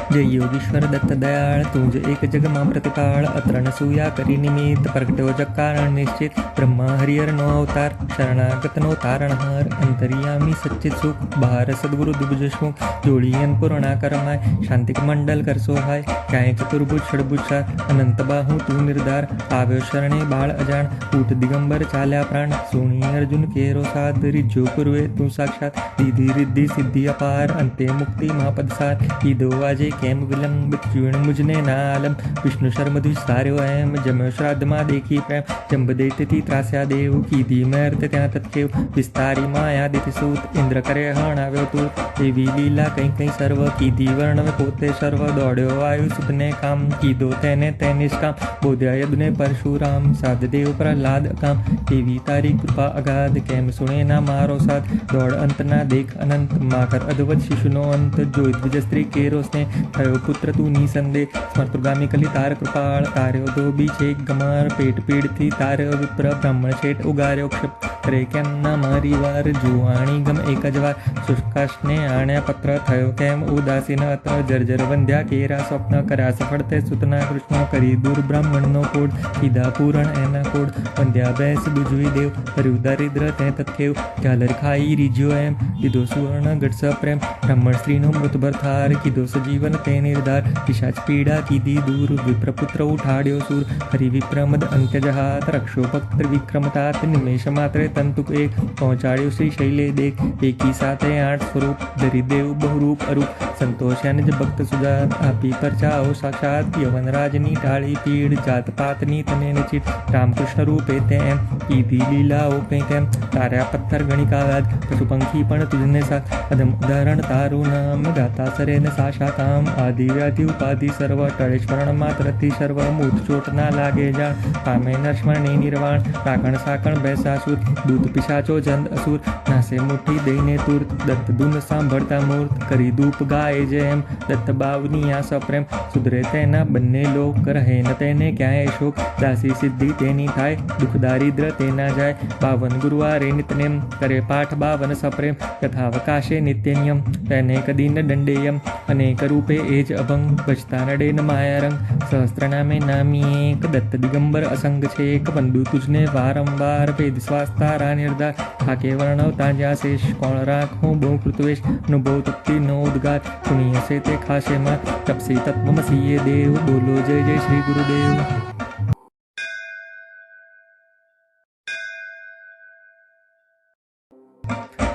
जय योगीश्वर दत्त दयाळ तुझ एक जग मां प्रतिपाळ अत्र न सूया करी निमित्त प्रगट्यो जग कारण निश्चित ब्रह्मा हरिहर नो अवतार शरणागत नो तारणहार अंतर्यामी सच्चित सुख बहार सद्गुरु दुबज सुख जोड़ियन पूर्णा करमाय शांतिक मंडल कर सोहाय क्याय चतुर्भुज षडभुज अनंत बाहु तू निर्धार આવ્યો શરણે બાળ અજાણ પૂત દિગંબર ચાલ્યા પ્રાણ સુણી અર્જુન કેરો સાથ રીજો પૂર્વે તું સાક્ષાત દીધી રિદ્ધિ સિદ્ધિ અપાર અંતે મુક્તિ મહાપદ સાર કીધો આજે કેમ વિલંબ ચૂણ મુજને નાલમ વિષ્ણુ શર્મ દ્વિસ્તાર્યો એમ જમ્યો શ્રાદ્ધમાં દેખી પ્રેમ જંબદૈત્યથી ત્રાસ્યા દેવ કીધી મર્ત ત્યાં તત્કેવ વિસ્તારી માયા દિતિ સૂત ઇન્દ્ર કરે હણાવ્યો તું એવી લીલા કંઈ કંઈ સર્વ કીધી વર્ણવે પોતે સર્વ દોડ્યો વાયુ સુતને કામ કીધો તેને નિષ્કામ બોધ્યા યદુને પરશુરામ સાધદેવ પ્રહલાદ કામ એવી તારી કૃપા અગાધ કેમ સુણે ના મારો સાથ દોડ અંતના દેખ અનંત માકર અદવત શિશુનો અંત જોઈ દ્વિજ સ્ત્રી કેરોસને થયો પુત્ર તું નિસંદે સ્મર્તુગામી કલી તાર કૃપાળ તાર્યો ધોબી છેક ગમાર પેટ પીડથી તાર્યો વિપ્ર બ્રાહ્મણ શેઠ ઉગાર્યો ક્ષપ કરે કેમ ના મારી વાર જુવાણી ગમ એક જ વાર શુષ્કાશને આણ્યા પત્ર થયો કેમ ઉદાસીન અત્ર જર્જર વંધ્યા કેરા સ્વપ્ન કર્યા સફળ તે સુતના કૃષ્ણ કરી દૂર બ્રાહ્મણનો કોડ કીધા પૂરણ એના કોડ વંધ્યા બેસ બુજવી દેવ હર્યું દારિદ્ર તે તત્કેવ ઝાલર ખાઈ રીજ્યો એમ કીધો સુવર્ણ ગઢ પ્રેમ બ્રાહ્મણ સ્ત્રીનો મૃતભર થાર કીધો સજીવન તે નિર્ધાર પિશાચ પીડા કીધી દૂર વિપ્રપુત્ર ઉઠાડ્યો સુર હરિ વિપ્રમદ અંત્ય જહાત રક્ષો ભક્ત વિક્રમતાત નિમેષ માત્રે તંતુક એક પહોંચાડ્યો શ્રી શૈલે દેખ એકી સાથે 8 સ્વરૂપ ધરી દેવ બહુરૂપ અરૂપ સંતોષ્યા નિજ ભક્ત સુજાત આપી પરચાઓ સાક્ષાત યવનરાજની ટાળી પીડ જાત પાતની તને નચિત રામકૃષ્ણ રૂપે તેમ કીધી લીલાઓ કંઈ તેમ તાર્યા પથ્થર ગણિકા ગાદ પશુ પંખી પણ તુજને સાથ અધમ ઉદાહરણ તારું નામ ગાતા સરે ને સાશા કામ આદિ વ્યાધિ ઉપાધિ સર્વ ટળે સ્મરણ માત્રથી સર્વ મૂર્ત ચોટ ના લાગે જાણ પામે નરસ્મરણી નિર્વાણ રાખણ સાકણ બેસાસુર દૂત પિશાચો જંદ અસુર નાસે મુઠ્ઠી દઈને તુર્ત દત્ત ધૂન સાંભળતા મૂર્ત કરી ધૂપ ગાય જેમ દત્ત બાવની આ સપ્રેમ સુધરે તેના બંને લોક રહે ન તેને ક્યાંય શોક દાસી સિદ્ધિ તેની થાય દુઃખ દારિદ્ર તેના જાય 52 ગુરુવારે નિતનેમ કરે પાઠ 52 સપ્રેમ યથાવકાશે નિત્ય નિયમ તેને કદી ન દંડેયમ અનેક રૂપે એ જ અભંગ બચતા નડે ન માયારંગ સહસ્ત્ર નામે નામી એક દત્ત દિગંબર અસંગ છે એક બંધુ તુજને વારંવાર ભેદ શ્વાસ તારા નિર્ધાર થાકે વર્ણવતા જ્યાં શેષ કોણ રાખું બહુ કૃતવેશ અનુભવ તપ્તિ નો ઉદ્ગાર સુણી હશે તે ખાશે માં તપસી તત્વમસીએ દેવ બોલો જય જય શ્રી ગુરુદેવ।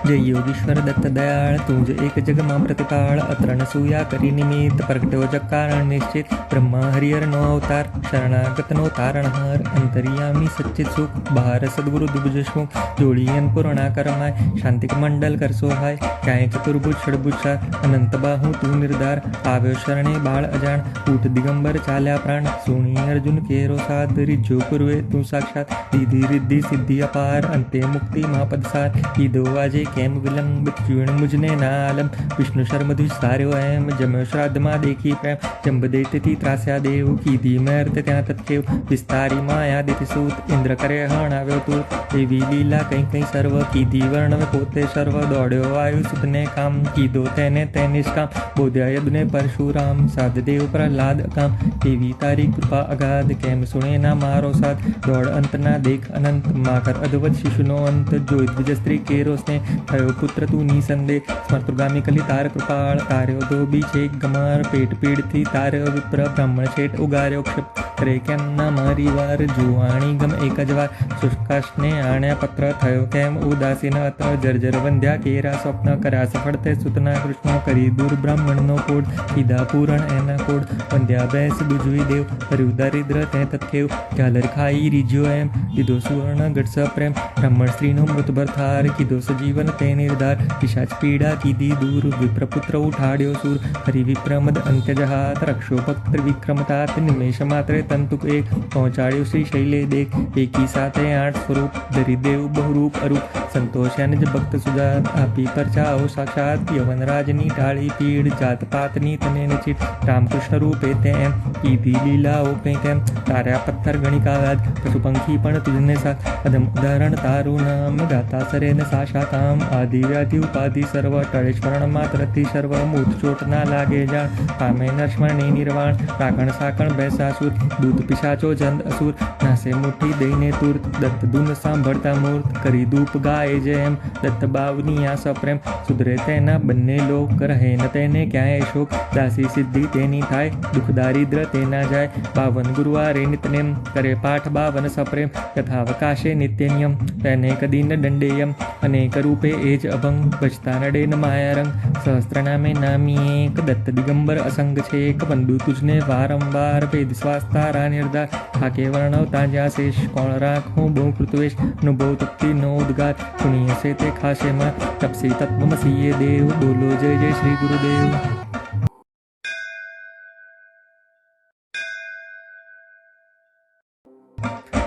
जय योगीश्वर दत्त दयाळ तुझ एक जग मां प्रतिपाळ अत्र न सूया करी निमित्त प्रगट्यो जग कारण निश्चित ब्रह्मा हरिहर नो अवतार शरणागत नो तारणहार अंतर्यामी सच्चित सुख बहार सद्गुरु दुबजशमुख जोड़ियन पूर्णा करमाय शांतिक मंडल कर सोहाय काय चतुर्भुज षडभुजा अनंत बाहु तू निर्धार આવ્યો શરણે બાળ અજાણ ઊઠ દિગંબર ચાલ્યા પ્રાણ સુણી અર્જુન કેરો સાથ રીજો પૂર્વે તું સાક્ષાત દીધી રિદ્ધિ સિદ્ધિ અપાર અંતે મુક્તિ માં પદસાર કીધો આજે કેમ વિલંબ ચૂણ મુજને ના આલમ વિષ્ણુ શર્મ દુસ્તાર્યો એમ જમ્યો શ્રાદ્ધમાં દેખી પ્રેમ જંબ દૈત્યથી ત્રાસ્યા દેવ કીધી મેર્ત ત્યાં તત્કેવ વિસ્તારી માયા દિતિ સૂત ઇન્દ્ર કરે હણાવ્યો તું એવી લીલા કંઈ કંઈ સર્વ કીધી વર્ણવે પોતે સર્વ દોડ્યો વાયુ સુતને કામ કીધો તેને તે નિષ્કામ બોધ્યા યદુને परशुराम साध देव प्रहलाद अकाम एवी तारी कृपा अगाध केम सुने ना मारो साथ दौड़ अंत ना देख अनंत माकर अद्भुत शिशुनो अंत जो द्विज स्त्री केरो स्ने थयो पुत्र तू निसंदे स्मर्तुगामी कली तार कृपाळ तार्यो धोबी छेक गमार पेट पीड़ थी तार्यो विप्र ब्राह्मण शेठ उगार्यो क्षिप करे केम ना मारी वार जुवाणी गम एक ज वार शुष्काशने आण्या पत्र थयो केम उदासीन अत्र जर्जर वंध्या केरा स्वप्न करा सफळते सुतना कृष्ण करी दूर ब्राह्मण नो कोड कीधा पूरण एना कोड वंध्या बैस बुझवी देव हरु दारिद्र ते तत्केव झालर खाई रिज्यो एम कीधो सुवर्ण गट सप्रेम ब्राह्मण स्त्री नो मृत भरथार कीधो सजीवन ते निर्धार पिशाच पीड़ा कीधी दूर विप्रपुत्र उठाड्यो सूर हरि विक्रमद अंत्य जहात रक्षो भक्त त्रिविक्रमतात निमेष मात्रे तंतुक एक पहुंचाड्यो श्री शैले देख एकी साथे 8 स्वरूप धरी देव बहुरूप अरूप संतोषान ज भक्त सुजात आपी परचाओ साक्षात यवन राजनी टाળી પીડ જાત પાતની તને નચિત રામકૃષ્ણ રૂપે તેમ કીધી લીલાઓ કંઈ તેમ તાર્યા પથ્થર ગણિકાવાદ પશુ પંખી પણ તુજને સાથ અધમ ઉદાહરણ તારું નામ ગાતા સરે ન સાશા કામ આદિ વ્યાધિ ઉપાધિ સર્વ ટળે સ્મરણ માત્રથી સર્વ મૂર્ત ચોટ ના લાગે જાણ પામે નરસ્મરણી નિર્વાણ રાકણ સાકણ બેસાસુર દૂત પિશાચો જંદ અસુર નાસે મુઠ્ઠી દઈને તુર્ત દત્ત ધૂન સાંભળતા મૂર્ત કરી ધૂપ ગાય જેમ દત્ત બાવની આ સપ્રેમ સુધરે તેના બંને લોક રહે ન તેને ક્યાંય શોક દાસી સિદ્ધિ તેની થાય દુઃખ દારિદ્ર તેના જાય 52 ગુરુવારે નિતનેમ કરે પાઠ 52 સપ્રેમ યથાવકાશે નિત્ય નિયમ તેને કદી ન દંડેયમ અનેક રૂપે એ જ અભંગ બચતા નડે ન માયારંગ સહસ્ત્ર નામે નામી એક દત્ત દિગંબર અસંગ છે એક બંધુ તુજને વારંવાર ભેદ શ્વાસ તારા નિર્ધાર થાકે વર્ણવતા જ્યાં શેષ કોણ રાખું બહુ કૃતવેશ અનુભવ તપ્તિ નો ઉદ્ગાર સુણી હશે તે ખાશે માં તપસી તત્વમસીએ દેવ બોલો જય જય શ્રી ગુરુદેવ।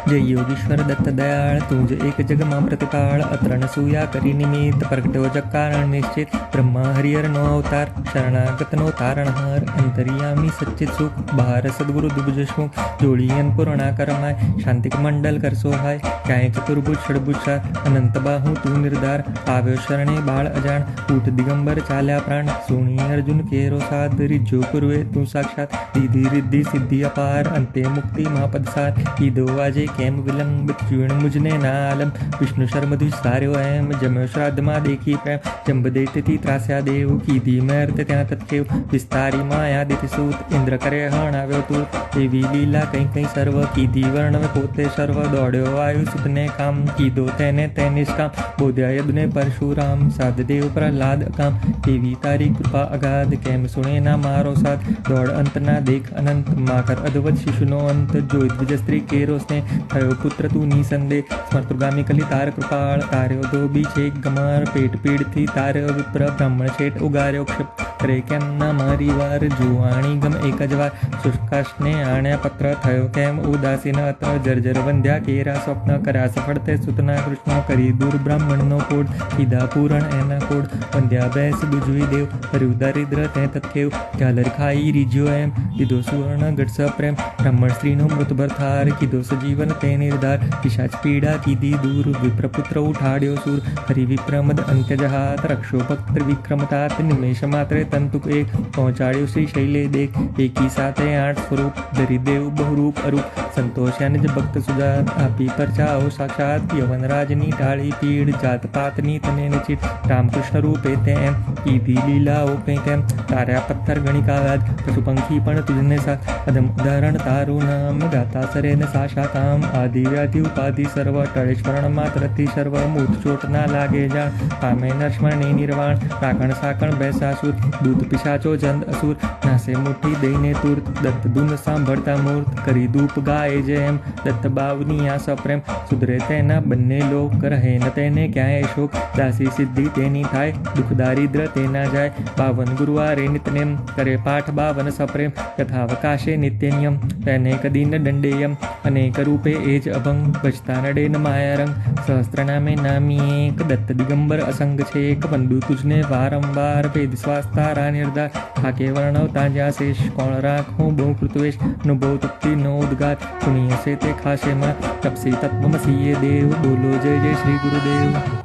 जय योगीश्वर दत्त दयाळ तुझ एक जग मां प्रतिपाळ अत्र न सूया करी निमित्त प्रगट्यो जग कारण निश्चित ब्रह्मा हरिहर नो अवतार शरणागत नो तारणहार अंतर्यामी सच्चित सुख बहार सद्गुरु दुबजशमुख जोड़ियन पूर्णा करमाय शांतिक मंडल कर सोहाय काय चतुर्भुज षडभुजा अनंत बाहु तू निर्धार આવ્યો શરણે બાળ અજાણ ઊઠ દિગંબર ચાલ્યા પ્રાણ સુણી અર્જુન કેરો સાથ રીજો પૂર્વે તું સાક્ષાત દીધી રિદ્ધિ સિદ્ધિ અપાર અંતે મુક્તિ માં પદસાર કીધો આજે કેમ વિલંબ ચૂણ મુજને ના આલમ વિષ્ણુ શર્મ દુસ્તાર્યો એમ જમ્યો શ્રાદ્ધમાં દેખી પ્રેમ જંબ દૈત્યથી ત્રાસ્યા દેવ કીધી મેર્ત ત્યાં તત્કેવ વિસ્તારી માયા દિતિ સૂત ઇન્દ્ર કરે હણાવ્યો તું એવી લીલા કંઈ કંઈ સર્વ કીધી વર્ણવે પોતે સર્વ દોડ્યો વાયુ સુતને કામ કીધો તેને તે નિષ્કામ બોધ્યા યદુને પરશુરામ સાધ દેવ પ્રહલાદ અકામ એવી તારી કૃપા અગાધ કેમ સુણે ના મારો સાથ દોડ અંત ના દેખ અનંત માકર અદ્ભુત શિશુનો અંત જો દ્વિજ સ્ત્રી કેરો સ્ને થયો પુત્ર તું નિસંદે સ્મર્તુગામી કલી તાર કૃપાળ તાર્યો ધોબી છેક ગમાર પેટ પીડ થી તાર્યો વિપ્ર બ્રાહ્મણ શેઠ ઉગાર્યો ક્ષિપ કરે કેમ ના મારી વાર જુવાણી ગમ એક જ વાર શુષ્કાશને આણ્યા પત્ર થયો કેમ ઉદાસીન અત્ર જર્જર વંધ્યા કેરા સ્વપ્ન કર્યા સફળ તે સુતના કૃષ્ણ કરી દૂર બ્રાહ્મણનો કોડ કીધા પૂરણ એના કોડ વંધ્યા બેસ દુજવી દેવ કર્યું દારિદ્ર તે તત્કેવ ઝાલર ખાઈ રીજ્યો એમ દીધો સુવર્ણ ગઢ સપ્રેમ બ્રાહ્મણ સ્ત્રીનો મૃતભર થાર કીધો સજીવન તે નિર્ધાર પિશાચ પીડા કીધી દૂર વિપ્રપુત્ર ઉઠાડ્યો સૂર હરિ વિપ્રમદ અંત્ય જહાત રક્ષો ભક્ત વિક્રમતાત નિમેષ માત્રે તંતુક એક પહોંચાડ્યો શ્રી શૈલે દેખ એકી સાથે 8 સ્વરૂપ ધરિદેવ બહુરૂપ અરૂપ સંતોષ્યા નિજ ભક્ત સુજાત આપી પરચાઓ સાક્ષાત યવનરાજની ટાળી પીડ જાત પાતની તને નિચિત રામકૃષ્ણ રૂપે તેમ કીધી લીલાઓ કઈ તેમ તાર્યા પથ્થર ગણિકાવાદ પશુ પંખી પણ તુજને સાથ અદમ ઉદાહરણ તારું નામ ગાતા સરે ને સાશા કામ આદિ વ્યાધિ ઉપાધિ સર્વ ટળે સ્મરણ માત્રથી સર્વ મૂર્ત ચોટ ના લાગે જાણ પામે નરસ્મરણી નિર્વાણ રાકણ સાકણ બેસાસુર દૂત પિશાચો જંદ અસુર નાસે મુઠ્ઠી દઈને તુર્ત દત્ત દુન સાંભળતા મૂર્ત કરી ધૂપ ગાય જેમ દત્ત બાવની આ સપ્રેમ સુધરે તેના બંને લોક રહે ન તેને ક્યાંય શોક દાસી સિદ્ધિ તેની થાય દુઃખ દારિદ્ર તેના જાય 52 ગુરુવારે નિતનેમ કરે પાઠ 52 સપ્રેમ યથાવકાશે નિત્ય નિયમ તેને કદી ન દંડેયમ અનેક રૂપે એ જ અભંગ ભજતા નડે ન માયારંગ સહસ્ત્ર નામે નામી એક દત્ત દિગંબર અસંગ છે એક બંધુ તુજને વારંવાર ભેદ શ્વાસ તારા નિર્ધાર થાકે વર્ણવતા જ્યાં શેષ કોણ રાખું બહુ કૃતવેશ અનુભવ તપ્તિ નો ઉદ્ગાર સુણી હશે તે ખાશે માં તપસી તત્વમસીએ દેવ બોલો જય જય શ્રી ગુરુદેવ।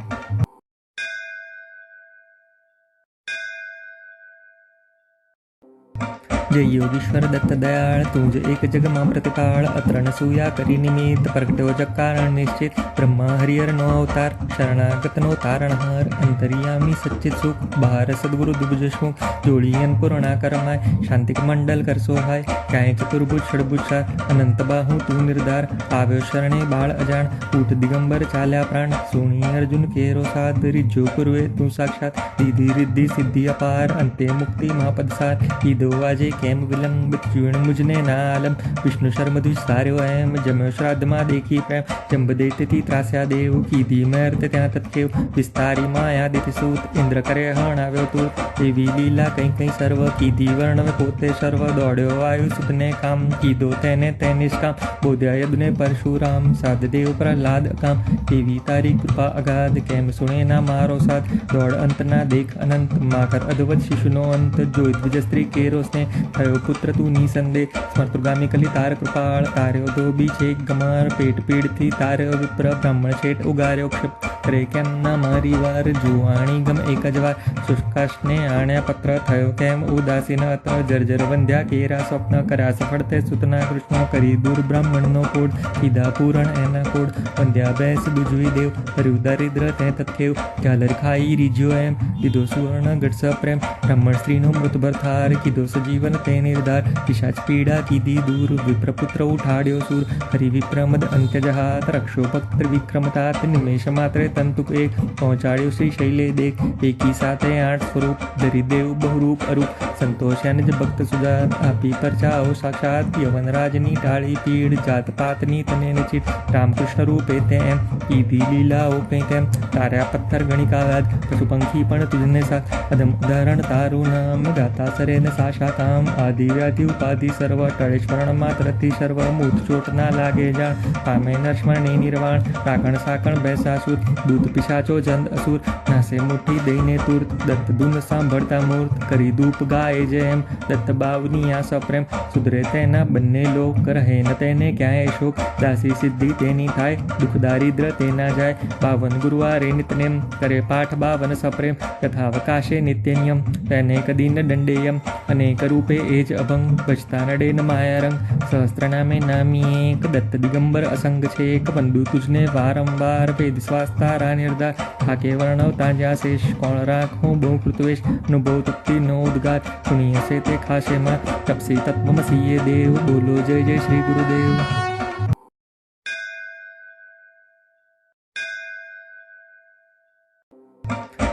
जय योगीश्वर दत्त दयाळ तुझ एक जग मां प्रतिपाळ अत्र न सूया करी निमित्त प्रगटो जग कारण निश्चित ब्रह्मा हरिहर नो अवतार शरणागत नो तारणहार अंतर्यामी सच्चित सुख बहार सद्गुरु दुबज सुख जोड़ियन पूर्णा करमाय शांतिक मंडल कर सोहाय काय चतुर्भुज षडभुजा अनंत बाहु तू निर्धार આવ્યો શરણે બાળ અજાણ ઊઠ દિગંબર ચાલ્યા પ્રાણ સુણી અર્જુન કેરો સાધ રીજો પૂર્વે તું સાક્ષાત દીધી રિદ્ધિ સિદ્ધિ અપાર અંતે મુક્તિ મહાપદસાર કીધો આજે કેમ વિલંબ ચૂણ મુજને ના આલમ વિષ્ણુ શર્મ વિસ્તાર્યો એમ જમ્યો શ્રાદ્ધમાં દેખી પ્રેમ જંબ દૈત્યથી ત્રાસ્યા દેવ કીધી મર્ત ત્યાં તત્કેવ વિસ્તારી માયા દિતિ સૂત ઇન્દ્ર કરે હણ આવ્યો તું એવી લીલા કંઈ કંઈ સર્વ કીધી વર્ણવે પોતે સર્વ દોડ્યો વાયુ સુતને કામ કીધો તેને તે નિષ્કામ બોધ્યા યદુને પરશુરામ સાધદેવ પ્રહલાદ કામ એવી તારી કૃપા અગાધ કેમ સુણે ના મારો સાથ દોડ અંતના દેખ અનંત માકર અદવત શિશુનો અંત જોઈ દ્વિજ સ્ત્રી કેરો સ્નેહ થયો પુત્ર તું નિસંદેહ સ્મર્તુગામી કલી તાર કૃપાળ તાર્યો ધોબી છે ગમાર પેટ પીડથી તાર્યો વિપ્ર બ્રાહ્મણ શેઠ ઉગાર્યો ક્ષિપ કરે કેમ ના મારી વાર જુવાણી ગમ એક જ વાર શુષ્કાશને આણ્યા પત્ર થયો કેમ ઉદાસીન અત્ર જર્જર વંધ્યા કેરા સ્વપ્ન કર્યા સફળ તે સુતના કૃષ્ણ કરી દૂર બ્રાહ્મણનો કોડ કીધા પૂરણ એના કોડ વંધ્યા બેસ દુજવી દેવ કર્યું દારિદ્ર તે તત્કેવ ઝાલર ખાઈ રીજ્યો એમ દીધો સુવર્ણ ગઢ સપ્રેમ બ્રાહ્મણ સ્ત્રીનો મૃતભર થાર કીધો સજીવન તે નિર્ધાર પિશાચ પીડા કીધી દૂર વિપ્રપુત્ર ઉઠાડ્યો સૂર હરિ વિપ્રમદ અંત્ય જહાત રક્ષો ભક્ત વિક્રમતાત નિમેષ માત્રે તંતુક એક પહોંચાડ્યો શ્રી શૈલે દેખ એકી સાથે 8 સ્વરૂપ ધરિદેવ બહુરૂપ અરૂપ સંતોષ્યા નિજ ભક્ત સુજાત આપી પરચાઓ સાક્ષાત યવનરાજની ટાળી પીડ જાત પાતની તને નિચિત રામકૃષ્ણ રૂપે તેમ કીધી લીલાઓ કઈ તેમ તાર્યા પથ્થર ગણિકાવાદ પશુ પંખી પણ તુજને સાથ અદમ ઉદાહરણ તારું નામ ગાતા સરે ને સાશા કામ આદિ વ્યાધિ ઉપાધિ સર્વ ટળે સ્મરણ માત્રથી સર્વ મૂર્ત ચોટ ના લાગે જાણ પામે નરસ્મરણી નિર્વાણ રાકણ સાકણ બેસાસુર દૂત પિશાચો જંદ અસુર નાસે મુઠ્ઠી દઈને તુર્ત દત્ત દુન સાંભળતા મૂર્ત કરી ધૂપ ગાય જેમ દત્ત બાવની આ સપ્રેમ સુધરે તેના બંને લોક રહે ન તેને ક્યાંય શોક દાસી સિદ્ધિ તેની થાય દુઃખ દારિદ્ર તેના જાય 52 ગુરુવારે નિતનેમ કરે પાઠ 52 સપ્રેમ યથાવકાશે નિત્ય નિયમ તેને કદી ન દંડેયમ અનેક રૂપે એ જ અભંગ ભજતા નડે ન માયારંગ સહસ્ત્ર નામે નામી એક દત્ત દિગંબર અસંગ છે એક બંધુ તુજને વારંવાર ભેદ શ્વાસ તારા નિર્ધાર થાકે વર્ણવતા જ્યાં શેષ કોણ રાખું બહુ કૃતવેશ અનુભવ તપ્તિ નો ઉદ્ગાર સુણી હશે તે ખાશે માં તપસી તત્વમસીએ દેવ બોલો જય જય શ્રી ગુરુદેવ।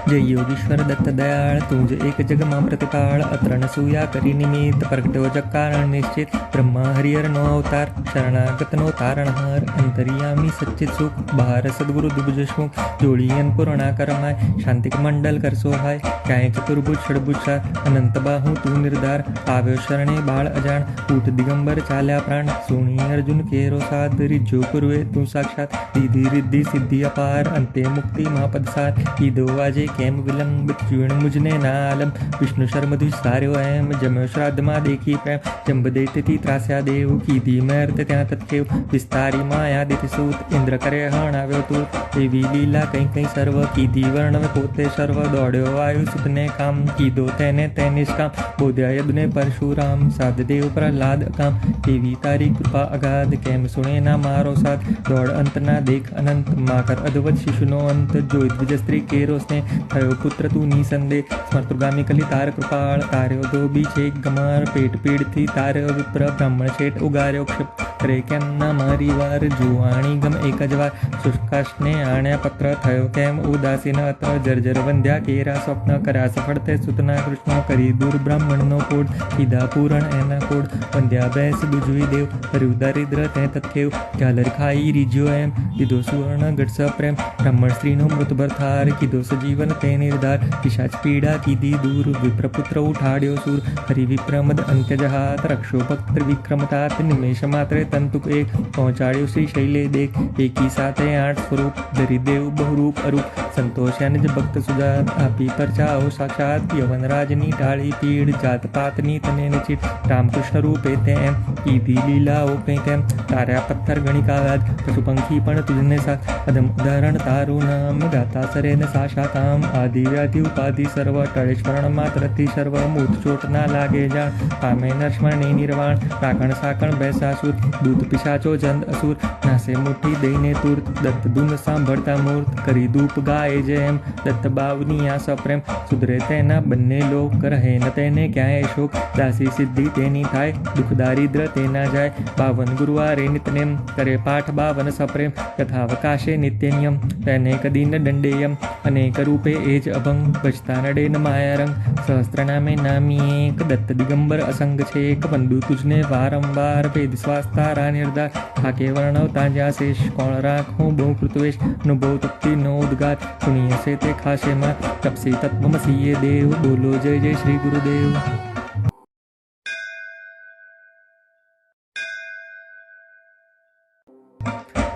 जय योगीश्वर दत्त दयाळ तुझ एक जग मा प्रतिपाळ अत्र नसूया करी निमित्त प्रगट्यो जग कारण निश्चित ब्रह्मा हरिहर नो अवतार शरणागत नो तारणहार अंतर्यामी सच्चित सुख बहार सद्गुरु दुबजशमुख जोड़ियन पूर्णा करमाय शांतिक मंडल कर सोहाय काय चतुर्भुज षडभुजा अनंत बाहु तू निर्धार आव्यो शरणे बाळ अजाण ऊठ दिगंबर चाल्या प्राण सोनी अर्जुन केरो साध रिज्जो पूर्वे तू साक्षात रिधि रिद्धि सिद्धि अपार अंते मुक्ति महापद सार ईदो वाजे केम विलंब चूर्ण मुझने नालम विष्णु शर्म दुष्सार्यो एम जम्यो श्राद्ध मा देखी प्रेम जंब देती त्रास्या देव की दी मर्त त्या तत्केव विस्तारी माया देती सूत इंद्र करे हणाव्यो तू देवी लीला कहीं कहीं सर्व की दी वर्ण पोते सर्व दौड़्यो वायु सुतने काम की दो तेने तेनिष्काम बोध्या यदुने परशुराम साध देव प्रहलाद काम देवी तारी कृपा अगाध केम सुने ना मारो साथ दौड़ अंत ना देख अनंत माकर अद्वत शिशुनो अंत जो द्विज स्त्री केरो स्ने थयो पुत्र तू निसंदे स्मर्तुगामी कली तार कृपाळ तार्यो दो बीचे गमार पेट पीड़थी तार्यो विप्र ब्राह्मण शेठ उगार्यो क्षिप करे केम ना मारी वार जुवाणी गम एक जवार शुष्काशने आण्या पत्र थयो केम उदासीन अत जर्जर वंध्या केरा स्वप्न करा सफळते सुतना कृष्ण करी दूर ब्राह्मण नो कोड कीधा पूरण एना कोड वंध्या बैस दुजवी देव हरि दारिद्र ते तत्केव झालर खाई रिज्यो एम दिदो सुवर्ण गटस प्रेम ब्राह्मण स्त्री नो मृत भरथार कीधो सजीवन ते निर्धार पिशाच पीड़ा कीधी दूर विप्रपुत्र उठाड्यो सूर हरि विप्रमद अंत्य जहात रक्षो भक्त विक्रमतात निमेष मात्रे तंतुक एक पहुंचाड्यो श्री शैले देख एकी साथे 8 स्वरूप धरी देव बहुरूप अरूप संतोषान ज भक्त सुजात आपी परचाओ साक्षात यवन राजनी टाळी पीड़ जात पातनी तने निचित रामकृष्ण रूपे तेम कीधी लीला ओ तेम तार्या पत्थर गणिकावाद पशु पंखी पण तुझने साथ अदम उदाहरण तारू नाम गाता सरेन साशा काम आदि व्याधि उपाधि सर्व टळे स्मरण मात्र ती सर्व मूत चोट ना लागे जाण पामे नरस्मरणे निर्वाण राखण साकण बैसासुर दूत पिशाचो जंद असुर नासे मुठी दઈને તુર્ત દત્ત ધૂન સાંભળતા મૂર્ત કરી ધૂપ ગાય જેમ દત્ત બાવની આ સપ્રેમ સુધરે તેના બંને લોક રહે ન તેને ક્યાંય શોક દાસી સિદ્ધિ તેની થાય દુઃખ દારિદ્ર તેના જાય 52 ગુરુવારે નિતનેમ કરે પાઠ 52 સપ્રેમ યથાવકાશે નિત્ય નિયમ તેને કદી ન દંડેયમ અનેક રૂપે એ જ અભંગ બચતા નડે ન માયારંગ સહસ્ત્ર નામે નામી એક દત્ત દિગંબર અસંગ છે એક બંધુ તુજને વારંવાર ભેદ શ્વાસ તારા નિર્ધાર થાકે વર્ણવતા જ્યાં શેષ કોણ રાખું બહુ કૃતવેશ અનુભવ તપ્તિ નો ઉદ્ગાર સુનિય છે તે ખાશે માં તપસી તત્વમસીએ દેવ બોલો જય જય શ્રી ગુરુદેવ।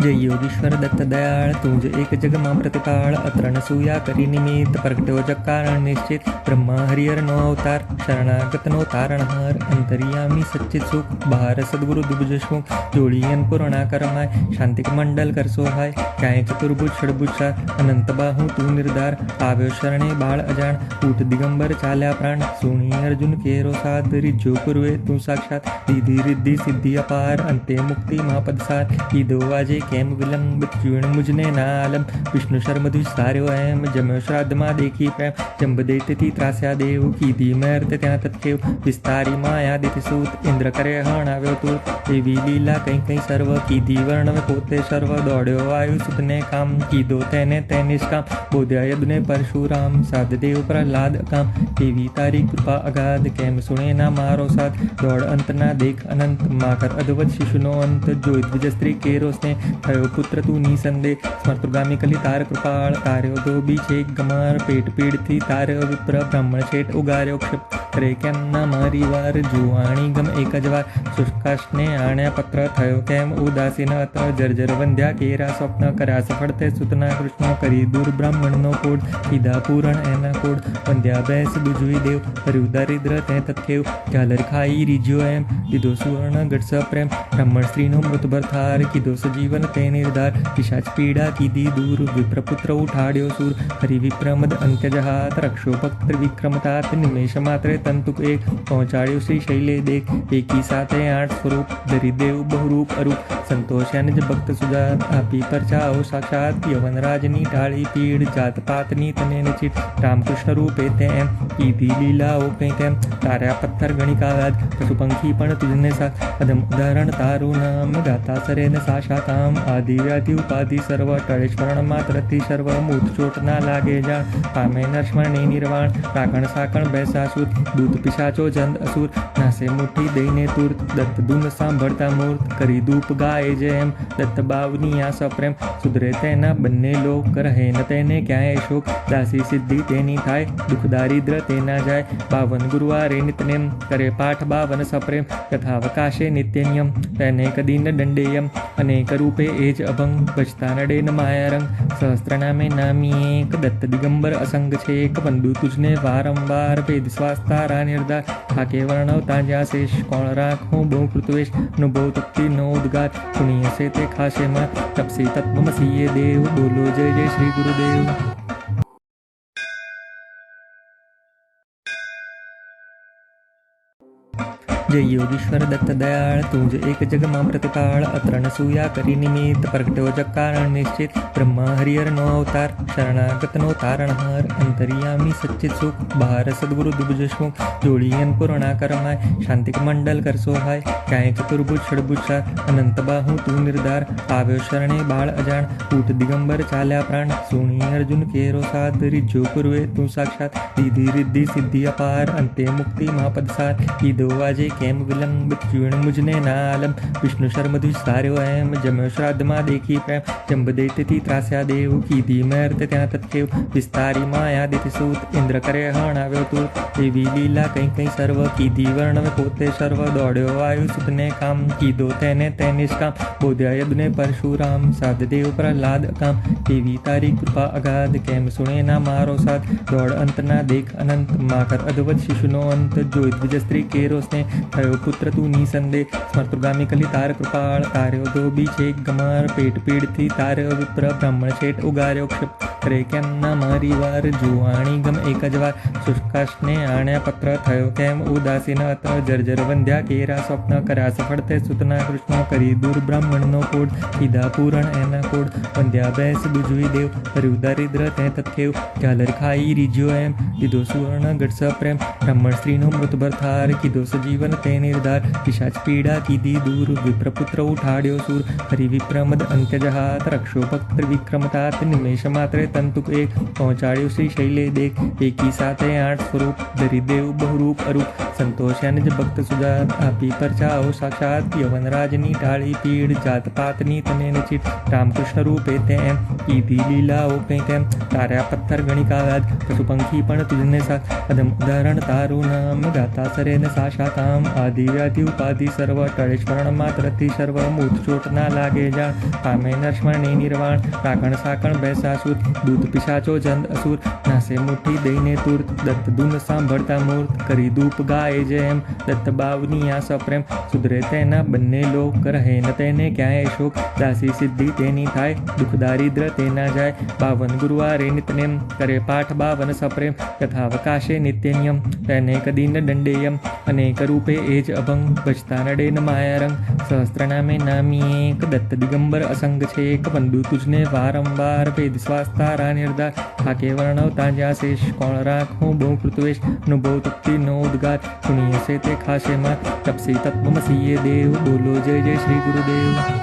जय योगीश्वर दत्त दयाळ तुझ एक जग मा प्रतिपाळ अत्र नसूया करी निमित्त प्रगट्यो जग कारण निश्चित ब्रह्मा हरिहर नो अवतार शरणागत नो तारणहार अंतर्यामी सच्चित सुख बहार सद्गुरु दुबजशमुख जोड़ियन पूर्णा करमाय शांतिक मंडल कर सोहाय काय चतुर्भुज षडभुजा अनंत बाहु तू निर्धार आव्यो शरणे बाळ अजाण ऊठ दिगंबर चाल्या प्राण सोनी अर्जुन केरो साध रिज्जो पूर्वे तू साक्षात रिधि रिद्धि सिद्धि अपार अंते मुक्ति महापद सार ईदो वाजे केम विलंब चूर्ण मुझने नालम विष्णु शर्म दुष्सार्यो एम जम्यो श्राद्ध मा देखी प्रेम जंब देती त्रास्या देव कीधी मर्त त्या तत्केव विस्तारी माया देती सूत इंद्र करे हणाव्यो तू देवी लीला कहीं कहीं सर्व कीधी वर्ण पोते सर्व दौड़्यो वायु सुतने काम कीधो तेने तेनिष्काम बोध्या यदुने परशुराम साध देव प्रहलाद काम देवी तारी कृपा अगाध केम सुने ना मारो साथ दौड़ अंत ना देख अनंत माकर अद्वत शिशुनो अंत जो द्विज स्त्री केरो स्ने थयो पुत्र तू निसंदे स्मर्तुगामी कली तार कृपाळ तार्यो दो बीचे गमार पेट पीड़थी तार्यो विप्र ब्राह्मण शेठ उगार्यो क्षिप करे केम ना मारी वार जुवाणी गम एक जवार शुष्काशने आण्या पत्र थयो केम उदासीन अत जर्जर वंध्या केरा स्वप्न करा सफळते सुतना कृष्ण करी दूर ब्राह्मण नो कोड कीधा पूरण एना कोड वंध्या बैस दुजवी देव हरि दारिद्र ते तत्केव झालर खाई रिज्यो एम दिदो सुवर्ण गटस प्रेम ब्राह्मण स्त्री नो मृत भरथार कीधो सजीवन ते निर्धार पिशाच पीड़ा कीधी दूर विप्रपुत्र उठाड्यो सूर हरि विप्रमद अंत्य जहात रक्षो भक्त विक्रमतात निमेष मात्रे तंतुक एक पहुंचाड्यो श्री शैले देख एकी साथे 8 स्वरूप धरी देव बहुरूप अरूप संतोषान ज भक्त सुजात आपी परचाओ साक्षात यवन राजनी टाळी पीड़ जात पातनी तने निचित रामकृष्ण रूपे तेम कीधी लीला ओ तेम तार्या पत्थर गणिकावाद पशु पंखी पण तुझने साथ अदम उदाहरण तारू नाम गाता सरेन साशा काम આદિ વ્યાધિ ઉપાધિ સર્વ ટળે સ્મરણ માત્રથી સર્વ મૂર્છોટ ના લાગે જાણ પામે નરસ્મરણે નિર્વાણ રાકણ સાકણ બેસાસુર દૂત પિશાચો જંદ અસુર નાસે મુઠ્ઠી દઈને તુર્ત દત્ત ધૂન સાંભળતા મૂર્ત કરી ધૂપ ગાય જેમ દત્ત બાવની આ સપ્રેમ સુધરે તેના બંને લોક રહે ન તેને ક્યાંય શોક દાસી સિદ્ધિ તેની થાય દુઃખ દારિદ્ર તેના જાય 52 ગુરુવારે નિતનેમ કરે પાઠ 52 સપ્રેમ યથાવકાશે નિત્ય નિયમ તેને કદી ન દંડેયમ અનેક રૂપે એ જ અભંગ બચતા નડે ન માયારંગ સહસ્ત્ર નામે નામી એક દત્ત દિગંબર અસંગ છે એક બંધુ તુજને વારંવાર ભેદ શ્વાસ તારા નિર્ધાર થાકે વર્ણવતા જ્યાં શેષ કોણ રાખું બહુ કૃતવેશ અનુભવ તપ્તિ નો ઉદ્ગાર સુણી હશે તે ખાશે માં તપસી તત્વમસીએ દેવ બોલો જય જય શ્રી ગુરુદેવ। जय योगीश्वर दत्त दयाळ तुझ एक जग मां प्रतिपाळ अत्र न सूया करी निमित्त प्रगट्यो जग कारण निश्चित ब्रह्मा हरिहर नो अवतार शरणागत नो तारणहार अंतर्यामी सच्चित सुख बहार सद्गुरु दुबजशमुख जोड़ी अन्नपूर्णा करमाय शांतिक मंडल कर सोहाय क्याय चतुर्भुज षडभुजा अनंत बाहु तू निर्धार આવ્યો શરણે બાળ અજાણ ઊઠ દિગંબર ચાલ્યા પ્રાણ સુણી અર્જુન કેરો સાથ રીજો પૂર્વે તું સાક્ષાત દીધી રિદ્ધિ સિદ્ધિ અપાર અંતે મુક્તિ મહાપદ સાર કીધો આજે કેમ વિલંબ જીવણ મુજને ના આલમ વિષ્ણુ શર્મધુ સાર્યો એમ જમ્યો શ્રાદ્ધમાં દેખી પ્રેમ જંબ દૈત્યથી ત્રાસ્યા દેવ કીધી મર્ત ત્યાં તત્કેવ વિસ્તારી માયા દિતિ સૂત ઇન્દ્ર કરે હણ આવ્યો તું એવી લીલા કંઈ કંઈ સર્વ કીધી વર્ણવે પોતે સર્વ દોડ્યો વાયુ સુતને કામ કીધો તેને તે નિષ્કામ બોધ્યા યદુને પરશુરામ સાધદેવ પ્રહલાદ કામ એવી તારી કૃપા અગાધ કેમ સુણે ના મારો સાથ દોડ અંતના દેખ અનંત માકર અદવત શિશુનો અંત જોઈ દ્વિજ સ્ત્રી કેરો સ્નેહ થયો પુત્ર તું નિસંદેહ સ્મર્તુગામી કલી તાર કૃપાળ તાર્યો ધોબી છેક ગમાર પેટ પીડથી તાર્યો વિપ્ર બ્રાહ્મણ શેઠ ઉગાર્યો ક્ષિપ કરે કેમ ના મારી વાર જુવાણી ગમ એક જ વાર શુષ્કાશને આણ્યા પત્ર થયો કેમ ઉદાસીન અત જર્જર વંધ્યા કેરા સ્વપ્ન કર્યા સફળ તે સુતના કૃષ્ણ કરી દૂર બ્રાહ્મણનો કોડ કીધા પૂરણ એના કોડ વંધ્યા બેસ બુજવી દેવ કર્યું દારિદ્ર તે તત્કેવ ઝાલર ખાઈ રીજ્યો એમ દીધો સુવર્ણ ગઢ સપ્રેમ બ્રાહ્મણ સ્ત્રીનો મૃતભર થાર કીધો સજીવન તે નિર્ધાર પિશાચ પીડા કીધી દૂર વિપ્રપુત્ર ઉઠાડ્યો સૂર હરિ વિપ્રમદ અંત્ય જહાત રક્ષો ભક્ત વિક્રમતાત નિમેષ માત્રે તંતુક એક પહોંચાડ્યો શ્રી શૈલે દેખ એકી સાથે 8 સ્વરૂપ ધરી દેવ બહુરૂપ અરૂપ સંતોષ્યાને જ ભક્ત સુજાત આપી પરચાઓ સાક્ષાત યવનરાજની ટાળી પીડ જાત પાતની તને નિચિત રામકૃષ્ણ રૂપે તેમ કીધી લીલાઓ કંઈ તેમ તાર્યા પથ્થર ગણિકાવાદ પશુ પંખી પણ તુજને સાથ અદમ ઉદાહરણ તારું નામ ગાતા સરે ન સાશાતામ આદિ વ્યાધિ ઉપાધિ સર્વ ટળે સ્મરણ માત્રથી સર્વ મૂર્છોટ ના લાગે જાણ પામે નરસ્મરણે નિર્વાણ રાકણ સાકણ બેસાસુર દૂત પિશાચો જંદ અસુર નાસે મુઠ્ઠી દઈને તુર્ત દત્ત ધૂન સાંભળતા મૂર્ત કરી ધૂપ ગાય જેમ દત્ત બાવની આ સપ્રેમ સુધરે તેના બંને લોક રહે ન તેને ક્યાંય શોક દાસી સિદ્ધિ તેની થાય દુઃખ દારિદ્ર તેના જાય 52 ગુરુવારે નિતનેમ કરે પાઠ 52 સપ્રેમ યથાવકાશે નિત્ય નિયમ તેને કદી ન દંડેયમ અનેક રૂપે એ જ અભંગ બચતા નડે ન માયારંગ સહસ્ત્ર નામે નામી એક દત્ત દિગંબર અસંગ છે એક બંધુ તુજને વારંવાર ભેદ શ્વાસ તારા નિર્ધાર થાકે વર્ણવતા જ્યાં શેષ કોણ રાખું બહુ કૃતવેશ અનુભવ તપ્તિ નો ઉદ્ગાર સુણી હશે તે ખાશે માં તપસી તત્વમસીએ દેવ બોલો જય જય શ્રી ગુરુદેવ।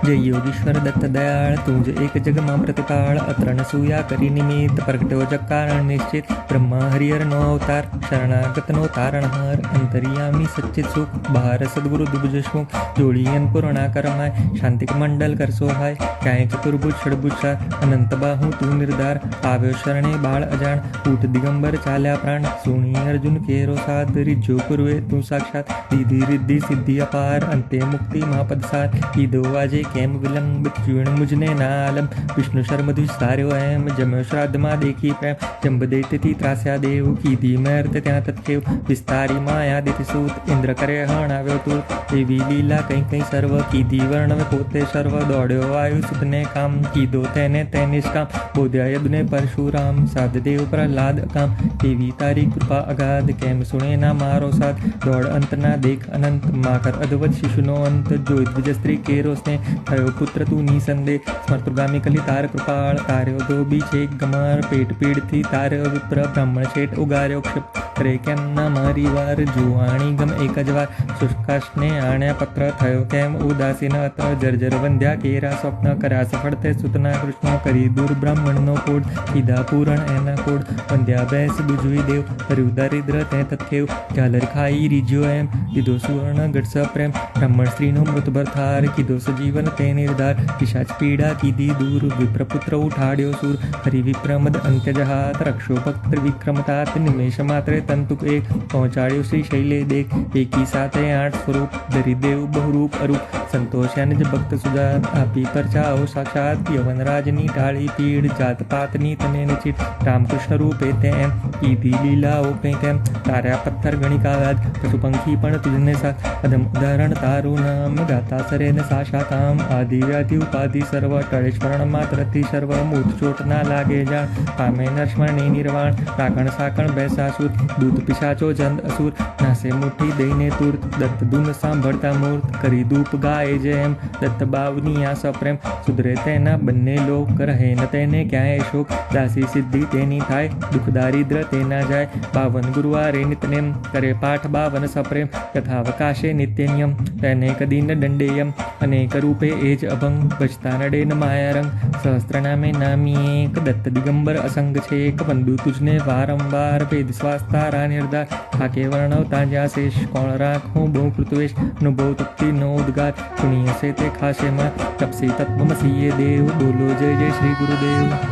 जय योगीश्वर दत्त दयाळ तुझ एक जग मां प्रतिपाळ अत्र न सूया करी निमित्त प्रगट्यो जग कारण निश्चित ब्रह्मा हरिहर नो अवतार शरणागत नो तारणहार अंतर्यामी सच्चित सुख बहार सद्गुरु दुबजशमुख जोड़ी अन्नपूर्णा करमाय शांतिक मंडल कर सोहाय क्याय चतुर्भुज षडभुजा अनंत बाहु तू निर्धार આવ્યો શરણે બાળ અજાણ ઊઠ દિગંબર ચાલ્યા પ્રાણ સુણી અર્જુન કેરો સાથ રીજો પૂર્વે તું સાક્ષાત દીધી રિદ્ધિ સિદ્ધિ અપાર અંતે મુક્તિ મહાપદ સાર કીધો આજે કેમ વિલંબ જીવણ મુજને ના આલમ વિષ્ણુ શર્મધુ સાર્યો એમ જમ્યો શ્રાદ્ધમાં દેખી પ્રેમ જંબ દૈત્યથી ત્રાસ્યા દેવ કીધી મર્ત ત્યાં તત્કેવ વિસ્તારી માયા દિતિ સૂત ઇન્દ્ર કરે હણ આવ્યો તું એવી લીલા કંઈ કંઈ સર્વ કીધી વર્ણવે પોતે સર્વ દોડ્યો વાયુ સુતને કામ કીધો તેને તે નિષ્કામ બોધ્યા યદુને પરશુરામ સાધદેવ પ્રહલાદ કામ એવી તારી કૃપા અગાધ કેમ સુણે ના મારો સાથ દોડ અંતના દેખ અનંત માકર અદવત શિશુનો અંત જોઈ દ્વિજ સ્ત્રી કેરો સ્નેહ થયો પુત્ર તું નિસંદેહ સ્મર્તુગામી કલી તાર કૃપાળ તાર્યો ધોબી છેક ગમાર પેટ પીડથી તાર્યો વિપ્ર બ્રાહ્મણ શેઠ ઉગાર્યો ક્ષિપ કરે કેમ ના મારી વાર જુવાણી ગમ એક જ વાર શુષ્કાશને આણ્યા પત્ર થયો કેમ ઉદાસીન અત્ર જર્જર વંધ્યા કેરા સ્વપ્ન કર્યા સફળ તે સુતના કૃષ્ણ કરી દૂર બ્રાહ્મણનો કોડ કીધા પૂરણ એના કોડ વંધ્યા બેસ બુજવી દેવ હર્યું દારિદ્ર તે તત્કેવ ઝાલર ખાઈ રીજ્યો એમ દીધો સુવર્ણ ગઢ પ્રેમ બ્રાહ્મણ સ્ત્રીનો મૃતભર થાર કીધો સજીવન તે નિર્ધાર પિશાચ પીડા કીધી દૂર વિપ્રપુત્ર ઉઠાડ્યો સુર હરિવિપ્રમદ અંત્યજહાત રક્ષો ભક્ત વિક્રમતાત નિમેષ માત્રે તંતુક એક પહોંચાડ્યો શ્રી શૈલે દેખ એકી સાથે 8 સ્વરૂપ દરિદેવ બહુરૂપ અરૂપ સંતોષ્યાને જ ભક્ત સુજાત આપી પરચાઓ સાક્ષાત યવનરાજની ટાળી પીડ જાત પાતની તને નિચિત રામકૃષ્ણ રૂપે તેમ કીધી લીલાઓ કંઈ તેમ તાર્યા પથ્થર ગણિકાવાદ પશુ પંખી પણ તુજને સાથ અદમ ઉદાહરણ તારું નામ ગાતા સરેન સાશાતામ આદિ વ્યાધિ ઉપાધિ સર્વ ટળે સ્મરણ માત્રથી સર્વ મૂર્ત ચોટ ના લાગે જાણ પામે નરસ્મરણી નિર્વાણ રાકણ સાકણ બેસાસુર દૂત પિશાચો જંદ અસુર નાસે મુઠ્ઠી દઈને તુર્ત દત્ત દુન સાંભળતા મૂર્ત કરી ધૂપ ગાય જેમ દત્ત બાવની આ સપ્રેમ સુધરે તેના બંને લોક રહે ન તેને ક્યાંય શોક દાસી સિદ્ધિ તેની થાય દુઃખ દારિદ્ર તેના જાય 52 ગુરુવારે નિતનેમ કરે પાઠ 52 સપ્રેમ કથાવકાશે નિત્ય નિયમ તેને કદી ન દંડેયમ અનેક રૂપે એ જ અભંગ ભજતા નડે ન માયારંગ સહસ્ત્ર નામે નામી એક દત્ત દિગંબર અસંગ છે એક બંધુ તુજને વારંવાર વેદ શ્વાસ તારા નિર્ધાર થાકે વર્ણવતા જ્યાં શેષ કોણ રાખું બહુ કૃતવેશ અનુભવ તપ્તિ નો ઉદ્ગાર સુણીએ છે તે ખાશે માં તપસી તત્વમસીએ દેવ બોલો જય જય શ્રી ગુરુદેવ।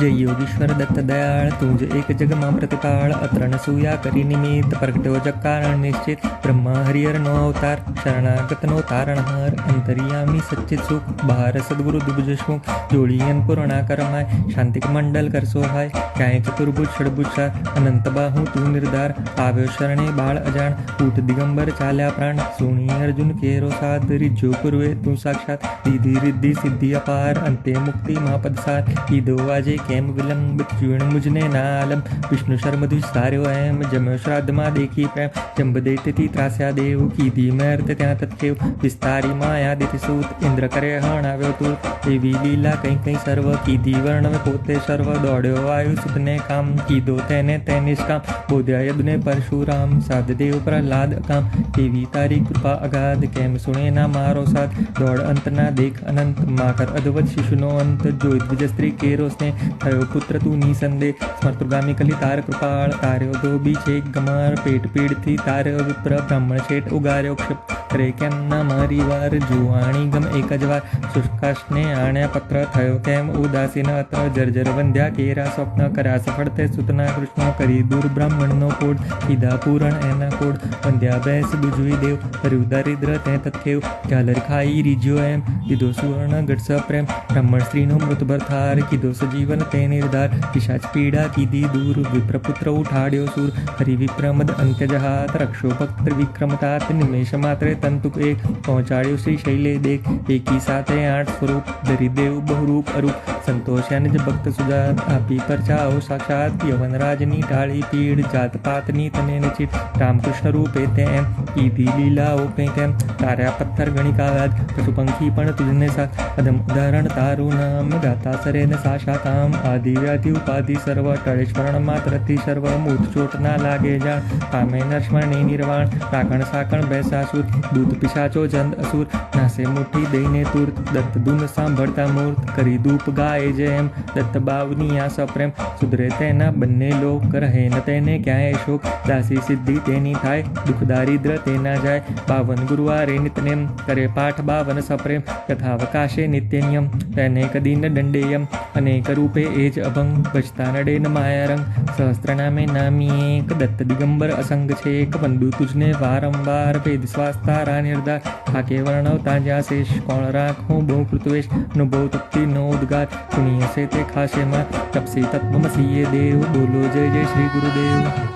जय योगीश्वर दत्त दयाळ तुझ एक जग मां प्रतिपाळ अत्र न सूया करी निमित्त प्रगट्यो जग कारण निश्चित ब्रह्मा हरिहर नो अवतार शरणागत नो तारणहार अंतर्यामी सच्चित सुख बहार सद्गुरु दुबजशमुख जोड़ियन पूर्णा करमाय शांतिक मंडल कर सोहाय ક્યાંય ચતુર્ભુજ ષડભુજ અનંત બાહુ તું નિર્ધાર આવ્યો શરણે બાળ અજાણ ઊઠ દિગંબર ચાલ્યા પ્રાણ સુણી અર્જુન કેરો સાથ રીજો પૂર્વે તું સાક્ષાત દીધી રિદ્ધિ સિદ્ધિ અપાર અંતે મુક્તિ મહાપદ સાર કીધો આજે કેમ વિલંબ જીવણ મુજને ના આલમ વિષ્ણુ શર્મ દ્વિસ્તાર્યો એમ જમ્યો શ્રાદ્ધમાં દેખી પ્રેમ જંબ દૈત્યથી ત્રાસ્યા દેવ કીધી મર્ત ત્યાં તત્કેવ વિસ્તારી માયા દિતિ સૂત ઇન્દ્ર કરે હણાવ્યો તું એવી લીલા કંઈ કંઈ સર્વ કીધી વર્ણવે પોતે સર્વ દોડ્યો વાયુ સુતને કામ કીધો તેને તે નિષ્કામ બોધ્યા યદુને પરશુરામ સાધદેવ પ્રહલાદ કામ એવી તારી કૃપા અગાધ કેમ સુણે ના મારો સાથ દોડ અંતના દેખ અનંત માકર અદવત શિશુનો અંત જોઈ દ્વિજ સ્ત્રી કેરો સ્નેહ થયો પુત્ર તું નિસંદેહ સ્મર્તુગામી કલી તાર કૃપાળ તાર્યો ધોબી છેક ગમાર પેટ પીડથી તાર્યો વિપ્ર બ્રાહ્મણ શેઠ ઉગાર્યો ક્ષિપ કરે કેમ ના મારી વાર જુવાણી ગમ એક જ વાર શુષ્કાશને આણ્યા પત્ર થયો કેમ ઉદાસીન અત્ર જર્જર વંધ્યા કેરા સ્વપ્ન કર્યા સફળ તે સુતના કૃષ્ણ કરી દૂર બ્રાહ્મણનો કોડ કીધા પૂરણ એના કોડ વંધ્યા બેસ બુજવી દેવ હર્યું દારિદ્ર તે તત્કેવ ઝાલર ખાઈ રીજ્યો એમ દીધો સુવર્ણ ગઢ સપ્રેમ બ્રાહ્મણ સ્ત્રીનો મૃતભર થાર કીધો સજીવન તે નિર્ધાર પિશાચ પીડા કીધી દૂર વિપ્રપુત્ર ઉઠાડ્યો સુર હરિવિપ્રમદ અંત્યજહાત રક્ષો ભક્ત વિક્રમતાત નિમેષ માત્રે તંતુક એક પહોંચાડ્યો શ્રી શૈલે દેખ એકી સાથે 8 સ્વરૂપ દરિદેવ બહુરૂપ અરૂપ સંતોષ્યાને જ ભક્ત સુજાત આપી પરચાઓ સાક્ષાત યવનરાજની ટાળી પીડ જાત પાતની તને નિચિત રામકૃષ્ણ રૂપે તેમ કીધી લીલાઓ કંઈ તેમ તાર્યા પથ્થર ગણિકાવાદ પશુ પંખી પણ તુજને સાથ અદમ ઉદાહરણ તારું નામ ગાતા સરેન સાશાતામ આદિ વ્યાધિ ઉપાધિ સર્વ ટળે સ્મરણ માત્રથી સર્વ મૂર્ત ચોટ ના લાગે જાણ પામે નરસ્મરણી નિર્વાણ રાકણ સાકણ બેસાસુર દૂત પિશાચો જંદ અસુર નાસે મુઠ્ઠી દઈને તુર્ત દત્ત દુન સાંભળતા મૂર્ત કરી ધૂપ ગાય જેમ દત્ત બાવની આ સપ્રેમ સુધરે તેના બંને લોક રહે ન તેને ક્યાંય શોક દાસી સિદ્ધિ તેની થાય દુઃખ દારિદ્ર તેના જાય 52 ગુરુવારે નિતનેમ કરે પાઠ 52 સપ્રેમ કથાવકાશે નિત્ય નિયમ તેને કદી ન દંડેયમ અનેક રૂપે એ જ અભંગ ભજતા નડે ન માયારંગ સહસ્ત્ર નામે નામી એક દત્ત દિગંબર અસંગ છે એક બંધુ તુજને વારંવાર વેદ શ્વાસ તારા નિર્ધાર થાકે વર્ણવતા જ્યાં શેષ કોણ રાખું બહુ કૃતવેશ અનુભવ તપ્તિ નો ઉદ્ગાર સુણીએ છે તે ખાશે માં તપસી તત્વમસીએ દેવ બોલો જય જય શ્રી ગુરુદેવ।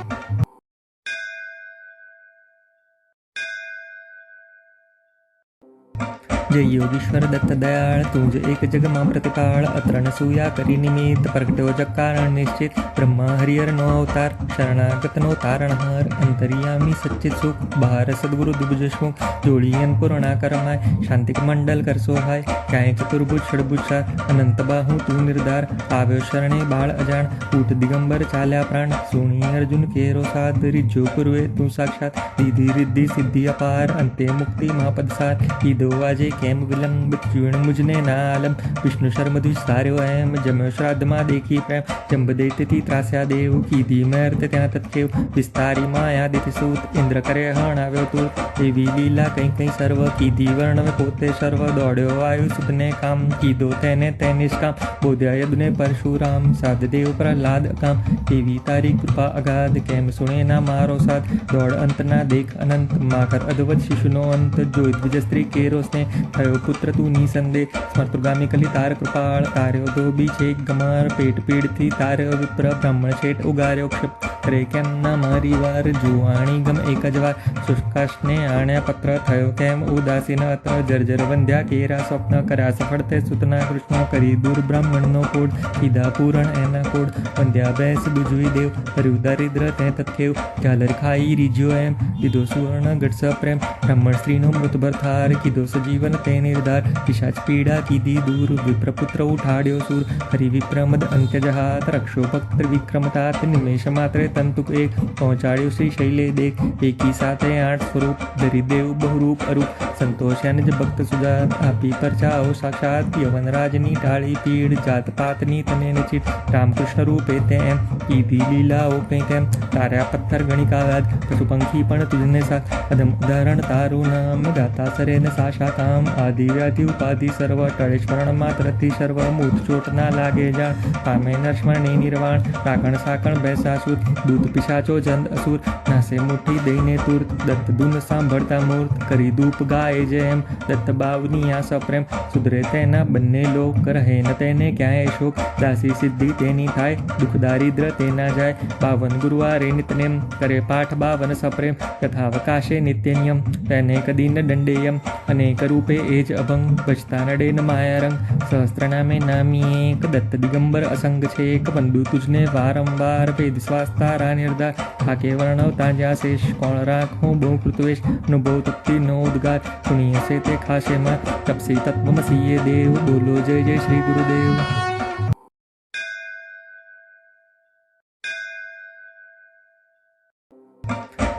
जय योगीश्वर दत्त दयाळ तुझ एक जगमा प्रतिपाळ अत्र नसूया करी निमित्त प्रगट्यो जग कारण निश्चित ब्रह्मा हरिहर नो अवतार शरणागत नो तारणहार अंतर्यामी सच्चित सुख बहार सद्गुरु दुबुजशमुख जोड़ियन पूर्णाकर माय शांतिक मंडल कर सोहाय काय चतुर्भुज षडभुज अनंत बाहु तू निर्धार पाव्यो शरणे बाळ अजाण ऊट दिगंबर चाल्या प्राण सोनी अर्जुन केरो साध रिज्जो पूर्वे तू साक्षात रिधि रिद्धि सिद्धि अपार अंते मुक्ति महापद सार ईदो वाजे केम विलंब चूर्ण मुझने नालम विष्णु शर्म द्विस्तार्यो एम जमो श्राद्ध मा देखी प्रेम जंब देती त्रास्या देव की धी मर्त त्या तत्केव विस्तारी माया देती सूत इंद्र करे हणाव्यो तू देवी लीला कहीं कहीं सर्व की धी वर्ण में पोते सर्व दौड़्यो वायु सुतने काम की दो तेने निष्काम बोध्या यदुने परशुराम साध देव प्रहलाद काम देवी तारी कृपा अगाध केम सुने ना मारो साथ दौड़ अंत ना देख अनंत माकर अद्वत शिशुनो अंत जो द्विज स्त्री केरो स्ने थयो पुत्र तू निसंदे स्मर्तुगामी कली तार कृपाळ तार्यो दो बीचे गमार पेट पीड़ थी तार्यो विप्र ब्राह्मण शेठ उगार्यो क्षिप करे केम ना मारी वार जुवाणी गम एक जवार शुष्काशने आण्या पत्र थयो केम उदासीन अत्र जर्जर वंद्या केरा स्वप्न करा सफळते सुतना कृष्ण करी दूर ब्राह्मण नो कोड कीधा पूरण एना कोड वंद्या बैस बुजवी देव हरिव दारिद्र ते तत्केव झालर खाई रिज्यो एम किदो सुवर्ण गट प्रेम ब्राह्मण स्त्री नो मृत भरथार किदो सजीवन ते निर्धार पिशाच पीड़ा कीधी दूर विप्रपुत्र उठाड्यो सूर हरि विप्रमद अंत्यजहात रक्षो भक्त त्रिविक्रमतात निमेष मात्रे तंतुक एक पहुंचाड्यो श्री शैले देख एकी साथे 8 स्वरूप धरी देव बहुरूप अरूप संतोषान ज भक्त सुजात आपी परचाओ साक्षात यवन राजनी टाळी पीड़ जात पातनी तने निचित रामकृष्ण रूपे तेम कीधी लीला ओ तेम तार्या पत्थर गणिकागाद पशु पंखी पण तुझने साथ अदम उदाहरण तारू नाम गाता सरेन साशाताम आदि व्याधि उपाधि सर्व टळेश्वरण मात्रती सर्व मूत चोट ना लागे जाण पामे नरस्मरणी निर्वाण राखण साकण बैसासुर दूत पिशाचो जंद असुर नासे मुठी दઈને તુર્ત દત્ત દુન સાંભળતા મૂર્ત કરી ધૂપ ગાય જેમ દત્ત બાવની આ સપ્રેમ સુધરે તેના બંને લોક રહે ન તેને ક્યાંય શોક દાસી સિદ્ધિ તેની થાય દુઃખ દારિદ્ર તેના જાય 52 ગુરુવારે નિતનેમ કરે પાઠ 52 સપ્રેમ કથાવકાશે નિત્ય નિયમ તેને કદી ન દંડેયમ અનેક રૂપે એ જ અભંગ બચતા નડે ન માયારંગ સહસ્ત્ર નામે નામી એક દત્ત દિગંબર અસંગ છે એક બંધુ તુજને વારંવાર વેદ શ્વાસ તારા નિર્ધાર થાકે વર્ણવતા જ્યાં શેષ કોણ રાખો બહુ કૃતવેશ અનુભવ તપ્તિ નો ઉદ્ગાર સુણીએ છે તે ખાશે માં તપસી તત્વમસીએ દેવ બોલો જય જય શ્રી ગુરુદેવ।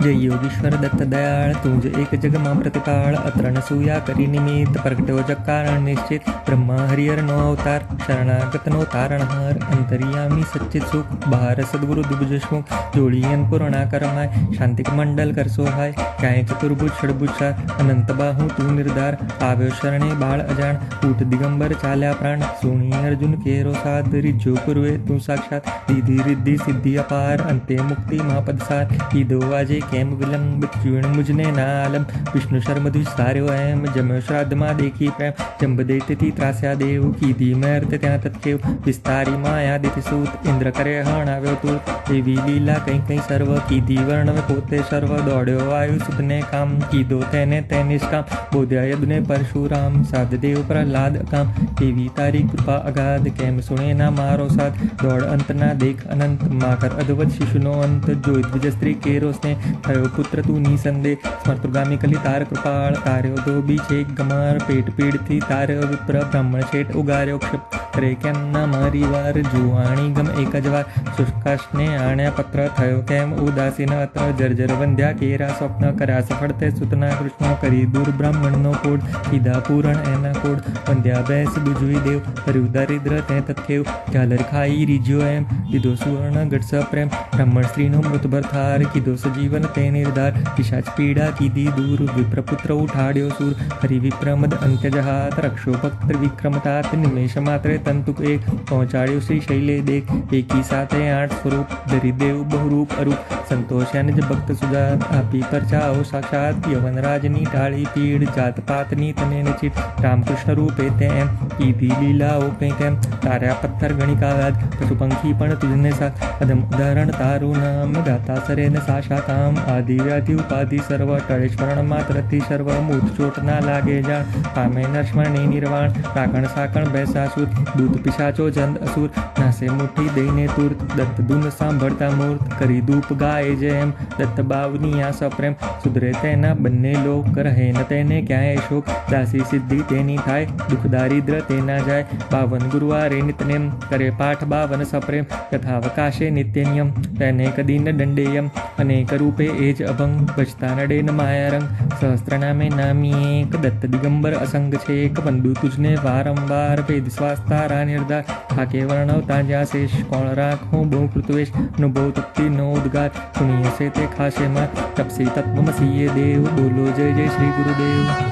जय योगीश्वर दत्त दयाळ तुझ एक जगमा प्रतिपाळ अत्र नसूया करी निमित्त प्रगट्यो जग कारण निश्चित ब्रह्मा हरिहर नो अवतार शरणागत नो तारणहार अंतर्यामी सच्चित सुख बहार सद्गुरु दुबुजशमुख जोड़ियन पूर्णाकर माय शांतिक मंडल कर सोहाय काय चतुर्भुज षडभुज अनंत बाहु तू निर्धार पाव्यो शरणे बाळ अजाण ऊट दिगंबर चाल्या प्राण सोनी अर्जुन केरो साध रिज्जो पूर्वे तू साक्षात रिधि रिद्धि सिद्धि अपार अंते मुक्ति महापद सार ईदो वाजे केम विलंब चूर्ण मुझने नालम विष्णु शर्म द्विस्तार्यो एम जमो श्राद्ध मा देखी प्रेम जंब देती त्रास्या देव की धी मर्त त्या तत्केव विस्तारी माया देती सूत इंद्र करे हणाव्यो तू देवी लीला कहीं कहीं सर्व की धी वर्ण में पोते सर्व दौड़्यो वायु सुतने काम की दो तेने निष्काम बोध्या यदुने परशुराम साध देव प्रहलाद काम देवी तारी कृपा अगाध केम सुने ना मारो साथ दौड़ अंत ना देख अनंत माकर अद्वत शिशुनो अंत जो द्विज स्त्री केरो स्ने थयो पुत्र तू निसंदे स्मर्तुगामी कली तार कृपाळ तार्यो दो बीचे गमार पेट पीड़ थी तार्यो विप्र ब्राह्मण शेठ उगार्यो क्षिप करे केम ना मारी वार जुवाणी गम एक जवार शुष्काशने आण्या पत्र थयो केम उदासीन अत्र जर्जर वंद्या केरा स्वप्न करा सफळते सुतना कृष्ण करी दूर ब्राह्मण नो कोड कीधा पूरण एना कोड वंद्या बैस बुजवी देव हरिव दारिद्र ते तत्केव झालर खाई रिज्यो एम किदो सुवर्ण गट प्रेम ब्राह्मण स्त्री नो मृत भरथार किदो सजीवन ते निर्धार पिशाच पीड़ा कीधी दूर विप्रपुत्र उठाड्यो सूर हरि विप्रमद अंत्यजहात रक्षो भक्त त्रिविक्रमतात निमेष मात्रे तंतुक एक पहुंचाड्यो श्री शैले देख एकी साथे 8 स्वरूप धरी देव बहुरूप अरूप संतोष निज भक्त सुजात आपी परचाओ साक्षात यवनराजनी टाळी पीड जात पातनी तने निचित रामकृष्ण रूपे तेम कीधी लीलाओ कैकेम तार्या पत्थर गणिकावाद पशु पंखी पण तुझने साथ अदम उदाहरण तारू नाम गाता सरेन साशाताम आदि व्याधि उपाधि सर्व टळे स्मरण मात्र ती सर्व मूत चोट ना लागे जाण पामे नरस्मरणी निर्वाण राखण साकण બેસાસુર દૂત પિશાચો જંદ અસુર નાસે મુઠ્ઠી દઈને તુર્ત દત્ત દુન સાંભળતા મૂર્ત કરી ધૂપ ગાય જેમ દત્ત બાવની આ સપ્રેમ સુધરે તેના બંને લોક રહે ન તેને ક્યાંય શોક દાસી સિદ્ધિ તેની થાય દુઃખ દારિદ્ર તેના જાય 52 ગુરુવારે નિતનેમ કરે પાઠ 52 સપ્રેમ કથાવકાશે નિત્ય નિયમ તેને કદી ન દંડેયમ અનેક રૂપે એ જ અભંગ બચતા નડે ન માયારંગ સહસ્ત્ર નામે નામી એક દત્ત દિગંબર અસંગ છે એક બંધુ તુજને વારંવાર વેદ સ્વાસ્તારા નિર્ધાર થાકે વર્ણવતા જ્યાં શેષ કોણ રાખું બહુ કૃતવેશ અનુભવ તપ્તિ નો ઉદ્ગાર સુણીએ છે તે ખાશે માં તપસી તત્વમસીએ દેવ બોલો જય જય શ્રી ગુરુદેવ।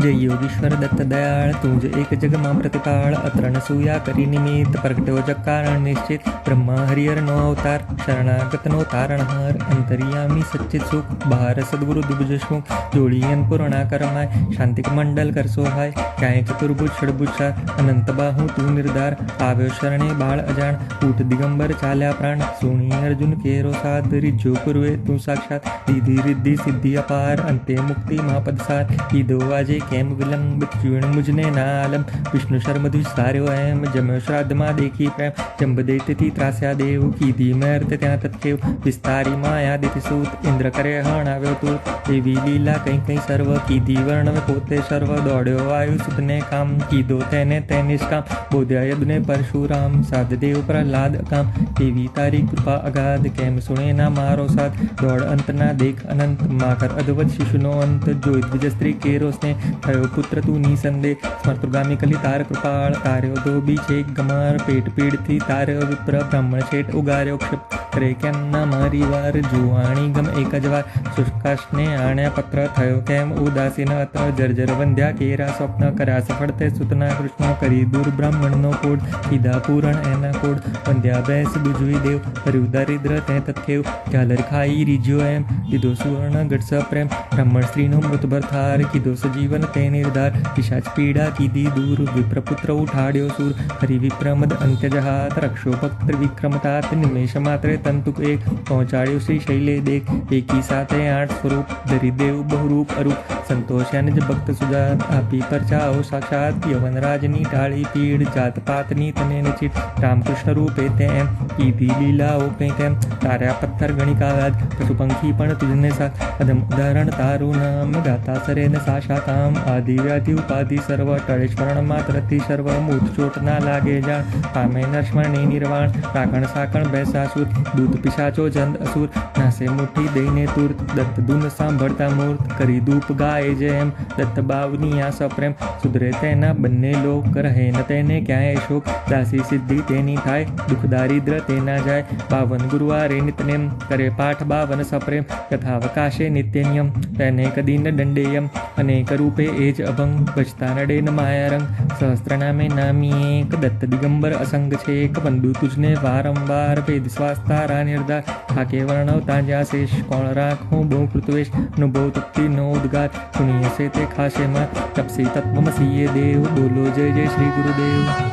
जय योगीश्वर दत्त दयाळ तुझ एक जग मां प्रतिपाळ अत्र न सूया करी निमित्त प्रगट्यो जग कारण निश्चित ब्रह्मा हरिहर नो अवतार शरणागत नो तारणहार अंतर्यामी सच्चित सुख बहार सद्गुरु दुबजशमुख जोड़ियन पूर्णा करमाय शांतिक मंडल कर सोहाय क्याय चतुर्भुज षडभुजा अनंत बाहु तू निर्धार આવ્યો શરણે બાળ અજાણ ઊઠ દિગંબર ચાલ્યા પ્રાણ સુણી અર્જુન કેરો સાથ રીજો પૂર્વે તું સાક્ષાત દીધી રિદ્ધિ સિદ્ધિ અપાર અંતે મુક્તિ મહાપદ સાર કીધો આજે કેમ વિલંબ ચૂણ મુજને ના આલમ વિષ્ણુ શર્મ દુસ્તાર્યો એમ જમ્યો શ્રાદ્ધમાં देखी પ્રેમ જંબદે તેથી ત્રાસ્યા દેવ કીધી મેર તે ત્યાં તત્કેવ વિસ્તારી માયા દિતિ સૂત ઇન્દ્ર કરે હણાવ્યો તું એવી લીલા કંઈ કંઈ સર્વ કીધી વર્ણવે પોતે સર્વ દોડ્યો વાયુ સુતને કામ કીધો તેને તે નિષ્કામ બોધ્યા યદુને परशुराम साध देव प्रहलाद अकाम एवी तारी कृपा अगाध केम सुने ना मारो साथ दौड़ अंत ना देख अनंत माकर अद्भुत शिशुनो अंत जो द्विज स्त्री केरो स्ने थयो पुत्र तू निसंदे स्मर्तुगामी कली तार कृपाळ तार्यो धोबी छेक गमार पेट पीड़ थी तार्यो विप्र ब्राह्मण शेठ उगार्यो क्षिप करे केम ना मारी वार जुवाणी गम एक ज वार शुष्काशने आण्या पत्र थयो केम उदासीन अत्र जर्जर वंद्या केरा स्वप्न करा सफळते सुतना कृष्ण करी दूर ब्राह्मण नो कोड કીધા પૂરણ એના કોડ વંદ્યા બેસ બુજવી દેવ હર્યું દારિદ્ર તે તત્કેવ ઝાલર ખાઈ રીજ્યો એમ કીધો સુવર્ણ ગઢ સપ્રેમ બ્રાહ્મણ સ્ત્રીનો મૃતભર થાર કીધો સજીવન તે નિર્ધાર પિશાચ પીડા કીધી દૂર વિપ્રપુત્ર ઉઠાડ્યો સૂર હરિ વિક્રમદ અંત્ય જહાત રક્ષો ભક્ત વિક્રમતાત નિમેષ માત્રે તંતુક એક પહોંચાડ્યો શ્રી શૈલે દેખ એકી સાથે 8 સ્વરૂપ ધરી દેવ બહુરૂપ અરૂપ સંતોષ્યા નિજ ભક્ત સુજાત આપી પરચાઓ સાક્ષાત યવનરાજની ટાળી પીડ જાત પાતની તને નિચિત રામકૃષ્ણ રૂપે તેમ કીધી લીલાઓ કંઈકેમ તાર્યા પથ્થર ગણિકાવાદ પશુ પંખી પણ તુજને સાથ અદમ ઉદાહરણ તારું નામ ગાતા સરેન સાશાતામ આદિ વ્યાધિ ઉપાધિ સર્વ ટળે સ્મરણ માત્રથી સર્વ મૂત ચોટ ના લાગે જાણ પામે નરસ્મરણી નિર્વાણ રાખણ સાકણ બેસાસુર દૂત પિશાચો જંદ અસુર નાસે મુઠ્ઠી દઈને તુર્ત દત્ત દુન સાંભળતા મૂર્ત કરી ધૂપ ગાય જેમ દત્ત બાવની આ સપ્રેમ સુધરે તેના બંને લોક રહે ન તેને ક્યાંય શોક દાસી સિદ્ધિ તેની થાય દુઃખ દારિદ્ર તેના જાય 52 ગુરુવારે નિતનેમ કરે પાઠ 52 સપ્રેમ કથાવકાશે નિત્ય નિયમ તેને કદી ન દંડેયમ અનેક રૂપે એ જ અભંગ બચતા નડે ન માયારંગ સહસ્ત્ર નામે નામી એક દત્ત દિગંબર અસંગ છે એક બંધુ તુજને વારંવાર વેદ સ્વાસ્તારા નિર્ધાર થાકે વર્ણવતા જ્યાં શેષ કોણ રાખું બહુ કૃતવેશ અનુભવ તપ્તિ નો ઉદ્ગાર સુણીએ છે તે ખાશે માં તપસી તત્વમસીએ દેવ બોલો જય જય શ્રી ગુરુદેવ।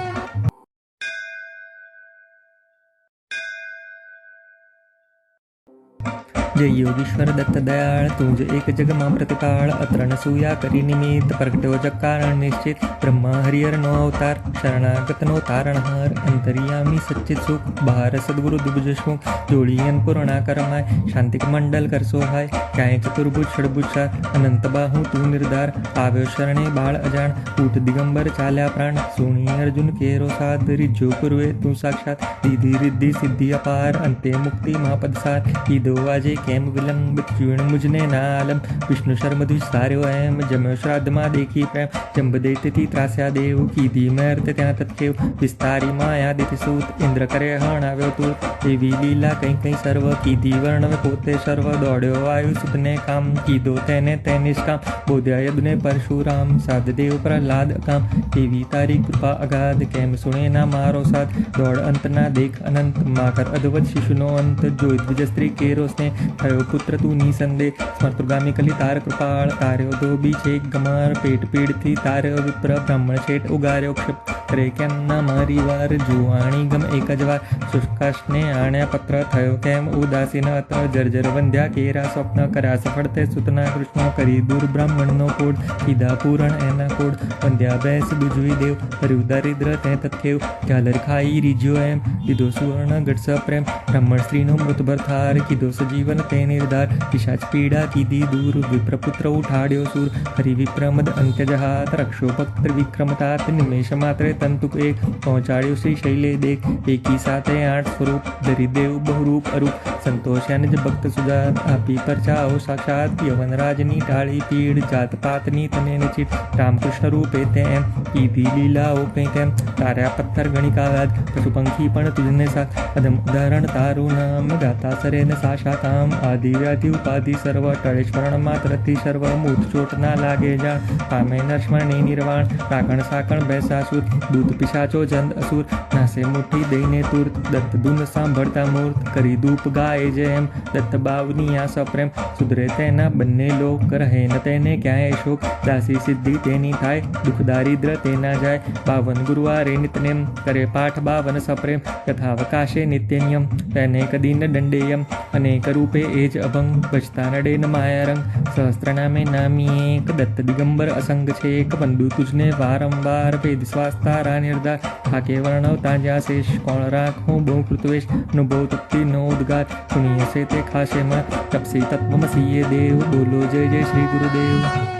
जय योगीश्वर दत्त दयाळ तुझ एक जग मां प्रतिपाळ अत्र न सूया करी निमित्त प्रगट्यो जग कारण निश्चित ब्रह्मा हरिहर नो अवतार शरणागत नो तारणहार अंतर्यामी सच्चित सुख बहार सद्गुरु दुबजशमुख जोड़ियन पूर्णा करमाय शांतिक मंडल कर सोहाय क्याय चतुर्भुज षडभुजा अनंत बाहु तू निर्धार આવ્યો શરણે બાળ અજાણ ઊઠ દિગંબર ચાલ્યા પ્રાણ સુણી અર્જુન કેરો સાથ રીજો પૂર્વે તું સાક્ષાત દીધી રિદ્ધિ સિદ્ધિ અપાર અંતે મુક્તિ મહાપદ સાર કીધો આજે કેમ વિલંબ ચૂર્ણ મુજને નાલમ વિષ્ણુ શર્મ દુષ્ટાર્યો એમ જમ્યો શ્રાદ્ધમાં દેખી પ્રેમ જંબદૈત્યથી ત્રાસ્યા દેવ કીધી મર્ત ત્યાં તત્કેવ વિસ્તારી માયા દિતિ સૂત ઇન્દ્ર કરે હણાવ્યો તું એવી લીલા કંઈ કંઈ સર્વ કીધી વર્ણવે પોતે સર્વ દોડ્યો આયુ સુતને કામ કીધો તેને નિષ્કામ બોધ્યા યદુને પરશુરામ સાધદેવ પ્રહલાદ કામ એવી તારી કૃપા અગાધ કેમ સુણે ના મારો સાથ દોડ અંત ના દેખ અનંત માકર અદવત શિશુનો અંત જોઈ દ્વિજ સ્ત્રી કેરો સ્નેહ થયો પુત્ર તું નિસંદેહ સ્મર્તુગામી કલી તાર કૃપાળ તાર્યો ધોબી છે ગમાર પેટ પીડથી તાર્યો વિપ્ર બ્રાહ્મણ શેઠ ઉગાર્યો ક્ષિપ કરે કેમ ના મારી વાર જુવાણી ગમ એક જ વાર શુષ્કાશને આણ્યા પત્ર થયો કેમ ઉદાસીન અત્ર જર્જર વંધ્યા કેરા સ્વપ્ન કર્યા સફળ તે સુતના કૃષ્ણ કરી દૂર બ્રાહ્મણનો કોડ કીધા પૂરણ એના કોડ વંધ્યા બેસ બુજવી દેવ હર્યું દારિદ્ર તે તત્કેવ ઝાલર ખાઈ રીજ્યો એમ દીધો સુવર્ણ ગઢ સપ્રેમ બ્રાહ્મણ સ્ત્રીનો મૃતભર થાર કીધો સજીવન તે નિર્ધાર પિશાચ પીડા કીધી દૂર વિપ્રપુત્ર ઉઠાડ્યો સૂર હરિ વિક્રમદ અંત્ય જહાત રક્ષો ભક્ત વિક્રમતાત નિમેષ માત્રે તંતુક એક પહોંચાડ્યો શ્રી શૈલે દેખ એકી સાથે 8 સ્વરૂપ દરિદેવ બહુરૂપ અરૂપ સંતોષ્યા નિજ ભક્ત સુજાત આપી પરચાઓ સાક્ષાત યવનરાજની ટાળી પીડ જાત પાતની તને નિચિત રામકૃષ્ણ રૂપે તેમ કીધી લીલાઓ કંઈ તેમ તાર્યા પથ્થર ગણિકાવાદ પશુ પંખી પણ તુજને સાથ અધમ ઉદાહરણ તારું નામ ગાતા સરે ને સાશા કામ આદિ વ્યાધિ ઉપાધિ સર્વ ટળે સ્મરણ માત્રથી સર્વ મૂર્ત ચોટ ના લાગે જાણ પામે નરસ્મરણી નિર્વાણ રાકણ સાકણ બેસાસુર દૂત પિશાચો જંદ અસુર નાસે મુઠ્ઠી દઈને તુર્ત દત્ત ધૂન સાંભળતા મૂર્ત કરી ધૂપ ગાય જેમ દત્ત બાવની આ સપ્રેમ સુધરે તેના બંને લોક રહે ન તેને ક્યાંય શોક દાસી સિદ્ધિ તેની થાય દુઃખ દારિદ્ર તેના જાય 52 ગુરુવારે નિતનેમ કરે પાઠ 52 સપ્રેમ યથાવકાશે નિત્ય નિયમ તેને કદી ન દંડેયમ અનેક રૂપે એ જ અભંગ બચતા નડે ન માયારંગ સહસ્ત્ર નામે નામી એક દત્ત દિગંબર અસંગ છે એક બંધુ તુજને વારંવાર વેદ શ્વાસ તારા નિર્ધાર થાકે વર્ણવતા જ્યાં શેષ કોણ રાખું બહુ કૃતવેશ અનુભવ તપ્તિ નો ઉદ્ગાર સુણીએ છે તે ખાશે માં તપસી તત્વમસીએ દેવ બોલો જય જય શ્રી ગુરુદેવ.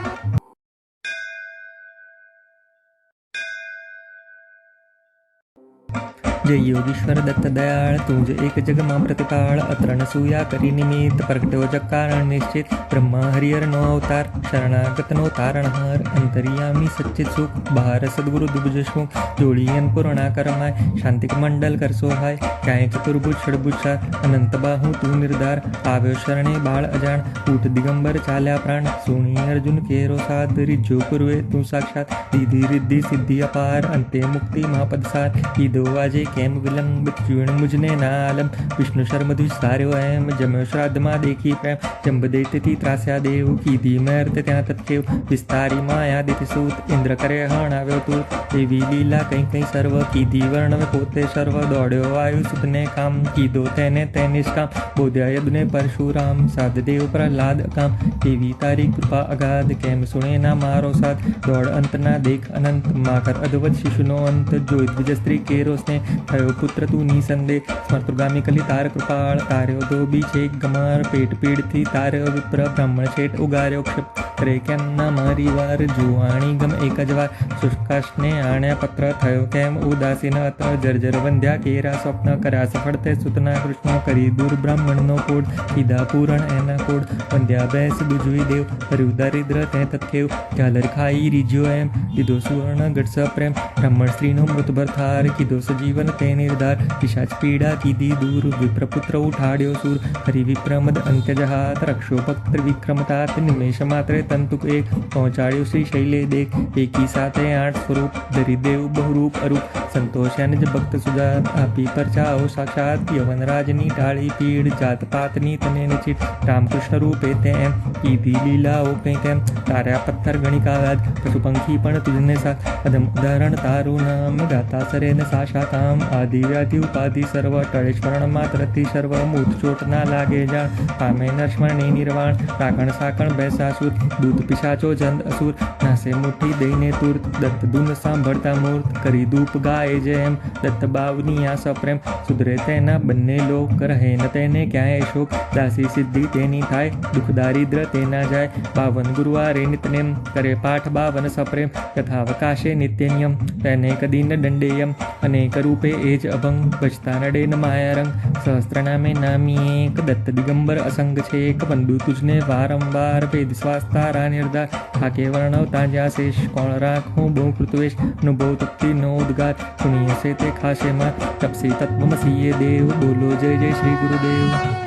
જય યોગીશ્વર દત્ત દયાળ તું જ એક જગમાં પ્રતિપાળ અત્ર ન સૂયા કરી નિમિત્ત પ્રગટ્યો જગ કારણ નિશ્ચિત બ્રહ્મા હરિહરનો અવતાર શરણાગતનો તારણહાર અંતરિયામી સચ્ચિત સુખ બહાર સદગુરુ દુબજ સુખ જોડીયન પૂર્ણા કરમાય શાંતિક મંડલ કરશો હાય ક્યાંય ચતુર્ભુજ ષડભુજ અનંત બાહુ તું નિર્ધાર આવ્યો શરણે બાળ અજાણ ઊઠ દિગંબર ચાલ્યા પ્રાણ સુણી અર્જુન કેરો સાધ રીજો પૂર્વે તું સાક્ષાત દીધી રિદ્ધિ સિદ્ધિ અપાર અંતે મુક્તિ મહાપદસાર કીધો આજે કેમ વિલંબ ચૂર્ણ મુજને નાલમ વિષ્ણુ શર્મ દુષ્ટાર્યો એમ જમ્યો શ્રાદ્ધમાં દેખી પ્રેમ જંબદૈત્યથી ત્રાસ્યા દેવ કીધી મર્ત ત્યાં તત્કેવ વિસ્તારી માયા દિતિ સૂત ઇન્દ્ર કરે હણાવ્યો તું એવી લીલા કંઈ કંઈ સર્વ કીધી વર્ણવે પોતે સર્વ દોડ્યો આયુ સુતને કામ કીધો તેને નિષ્કામ બોધ્યા યદુને પરશુરામ સાધદેવ પ્રહલાદ કામ એવી તારી કૃપા અગાધ કેમ સુણે ના મારો સાથ દોડ અંત ના દેખ અનંત માકર અદવત શિશુનો અંત જોઈ દ્વિજ સ્ત્રી કેરો સ્નેહ થયો પુત્ર તું નિસંદેહ સ્મર્તુગામી કલી તાર કૃપાળ તાર્યો ધોબી છે ગમાર પેટ પીડથી તાર્યો વિપ્ર બ્રાહ્મણ શેઠ ઉગાર્યો ક્ષિપ કરે કેમ ના મારી વાર જુવાણી ગમ એક જ વાર શુષ્કાશને આણ્યા પત્ર થયો કેમ ઉદાસીન અત્ર જર્જર વંધ્યા કેરા સ્વપ્ન કર્યા સફળ તે સુતના કૃષ્ણ કરી દૂર બ્રાહ્મણનો કોડ કીધા પૂરણ એના કોડ વંધ્યા બેસ બુજવી દેવ હર્યું દારિદ્ર તે તત્કેવ ઝાલર ખાઈ રીજ્યો એમ દીધો સુવર્ણ ગઢ સપ્રેમ બ્રાહ્મણ સ્ત્રીનો મૃતભર થાર કીધો સજીવન તે નિર્ધાર પિશાચ પીડા કીધી દૂર વિપ્રપુત્ર ઉઠાડ્યો સૂર હરિ વિક્રમદ અંત્ય જહાત રક્ષો ભક્ત વિક્રમતાત નિમેષ માત્રે તંતુક એક પહોંચાડ્યો શ્રી શૈલે દેખ એકી સાથે 8 સ્વરૂપ દરિદેવ બહુરૂપ અરૂપ સંતોષ્યા નિજ ભક્ત સુજાત આપી પરચાઓ સાક્ષાત યવનરાજની ટાળી પીડ જાત પાતની તને નિચિત રામકૃષ્ણ રૂપે તેમ કીધી લીલાઓ કંઈ તેમ તાર્યા પથ્થર ગણિકાવાદ પશુ પંખી પણ તુજને સાથ અધમ ઉદાહરણ તારું નામ ગાતા સરે ને સાશા કામ આદિ વ્યાધિ ઉપાધિ સર્વ ટળે સ્મરણ માત્રથી સર્વ મૂર્ત ચોટ ના લાગે જાણ પામે નરસ્મરણી નિર્વાણ રાકણ સાકણ બેસાસુર દૂત પિશાચો જંદ અસુર નાસે મુઠ્ઠી દઈને તુર્ત દત્ત ધૂન સાંભળતા મૂર્ત કરી ધૂપ ગાય જેમ દત્ત બાવની આ સપ્રેમ સુધરે તેના બંને લોક રહે ન તેને ક્યાંય શોક દાસી સિદ્ધિ તેની થાય દુઃખ દારિદ્ર તેના જાય 52 ગુરુવારે નિતનેમ કરે પાઠ 52 સપ્રેમ યથાવકાશે નિત્ય નિયમ તેને કદી ન દંડેયમ અનેક રૂપે એ જ અભંગ ભજતા નડે ન માયારંગ સહસ્ત્ર નામે નામી એક દત્ત દિગંબર અસંગ છે એક બંધુ તુજને વારંવાર વેદ શ્વાસ તારા નિર્ધાર થાકે વર્ણવતા જ્યાં શેષ કોણ રાખું બહુ કૃતવેશ અનુભવ તપ્તિ નો ઉદ્ગાર સુણી હશે તે ખાશે માં તપસી તત્વમસીએ દેવ બોલો જય જય શ્રી ગુરુદેવ।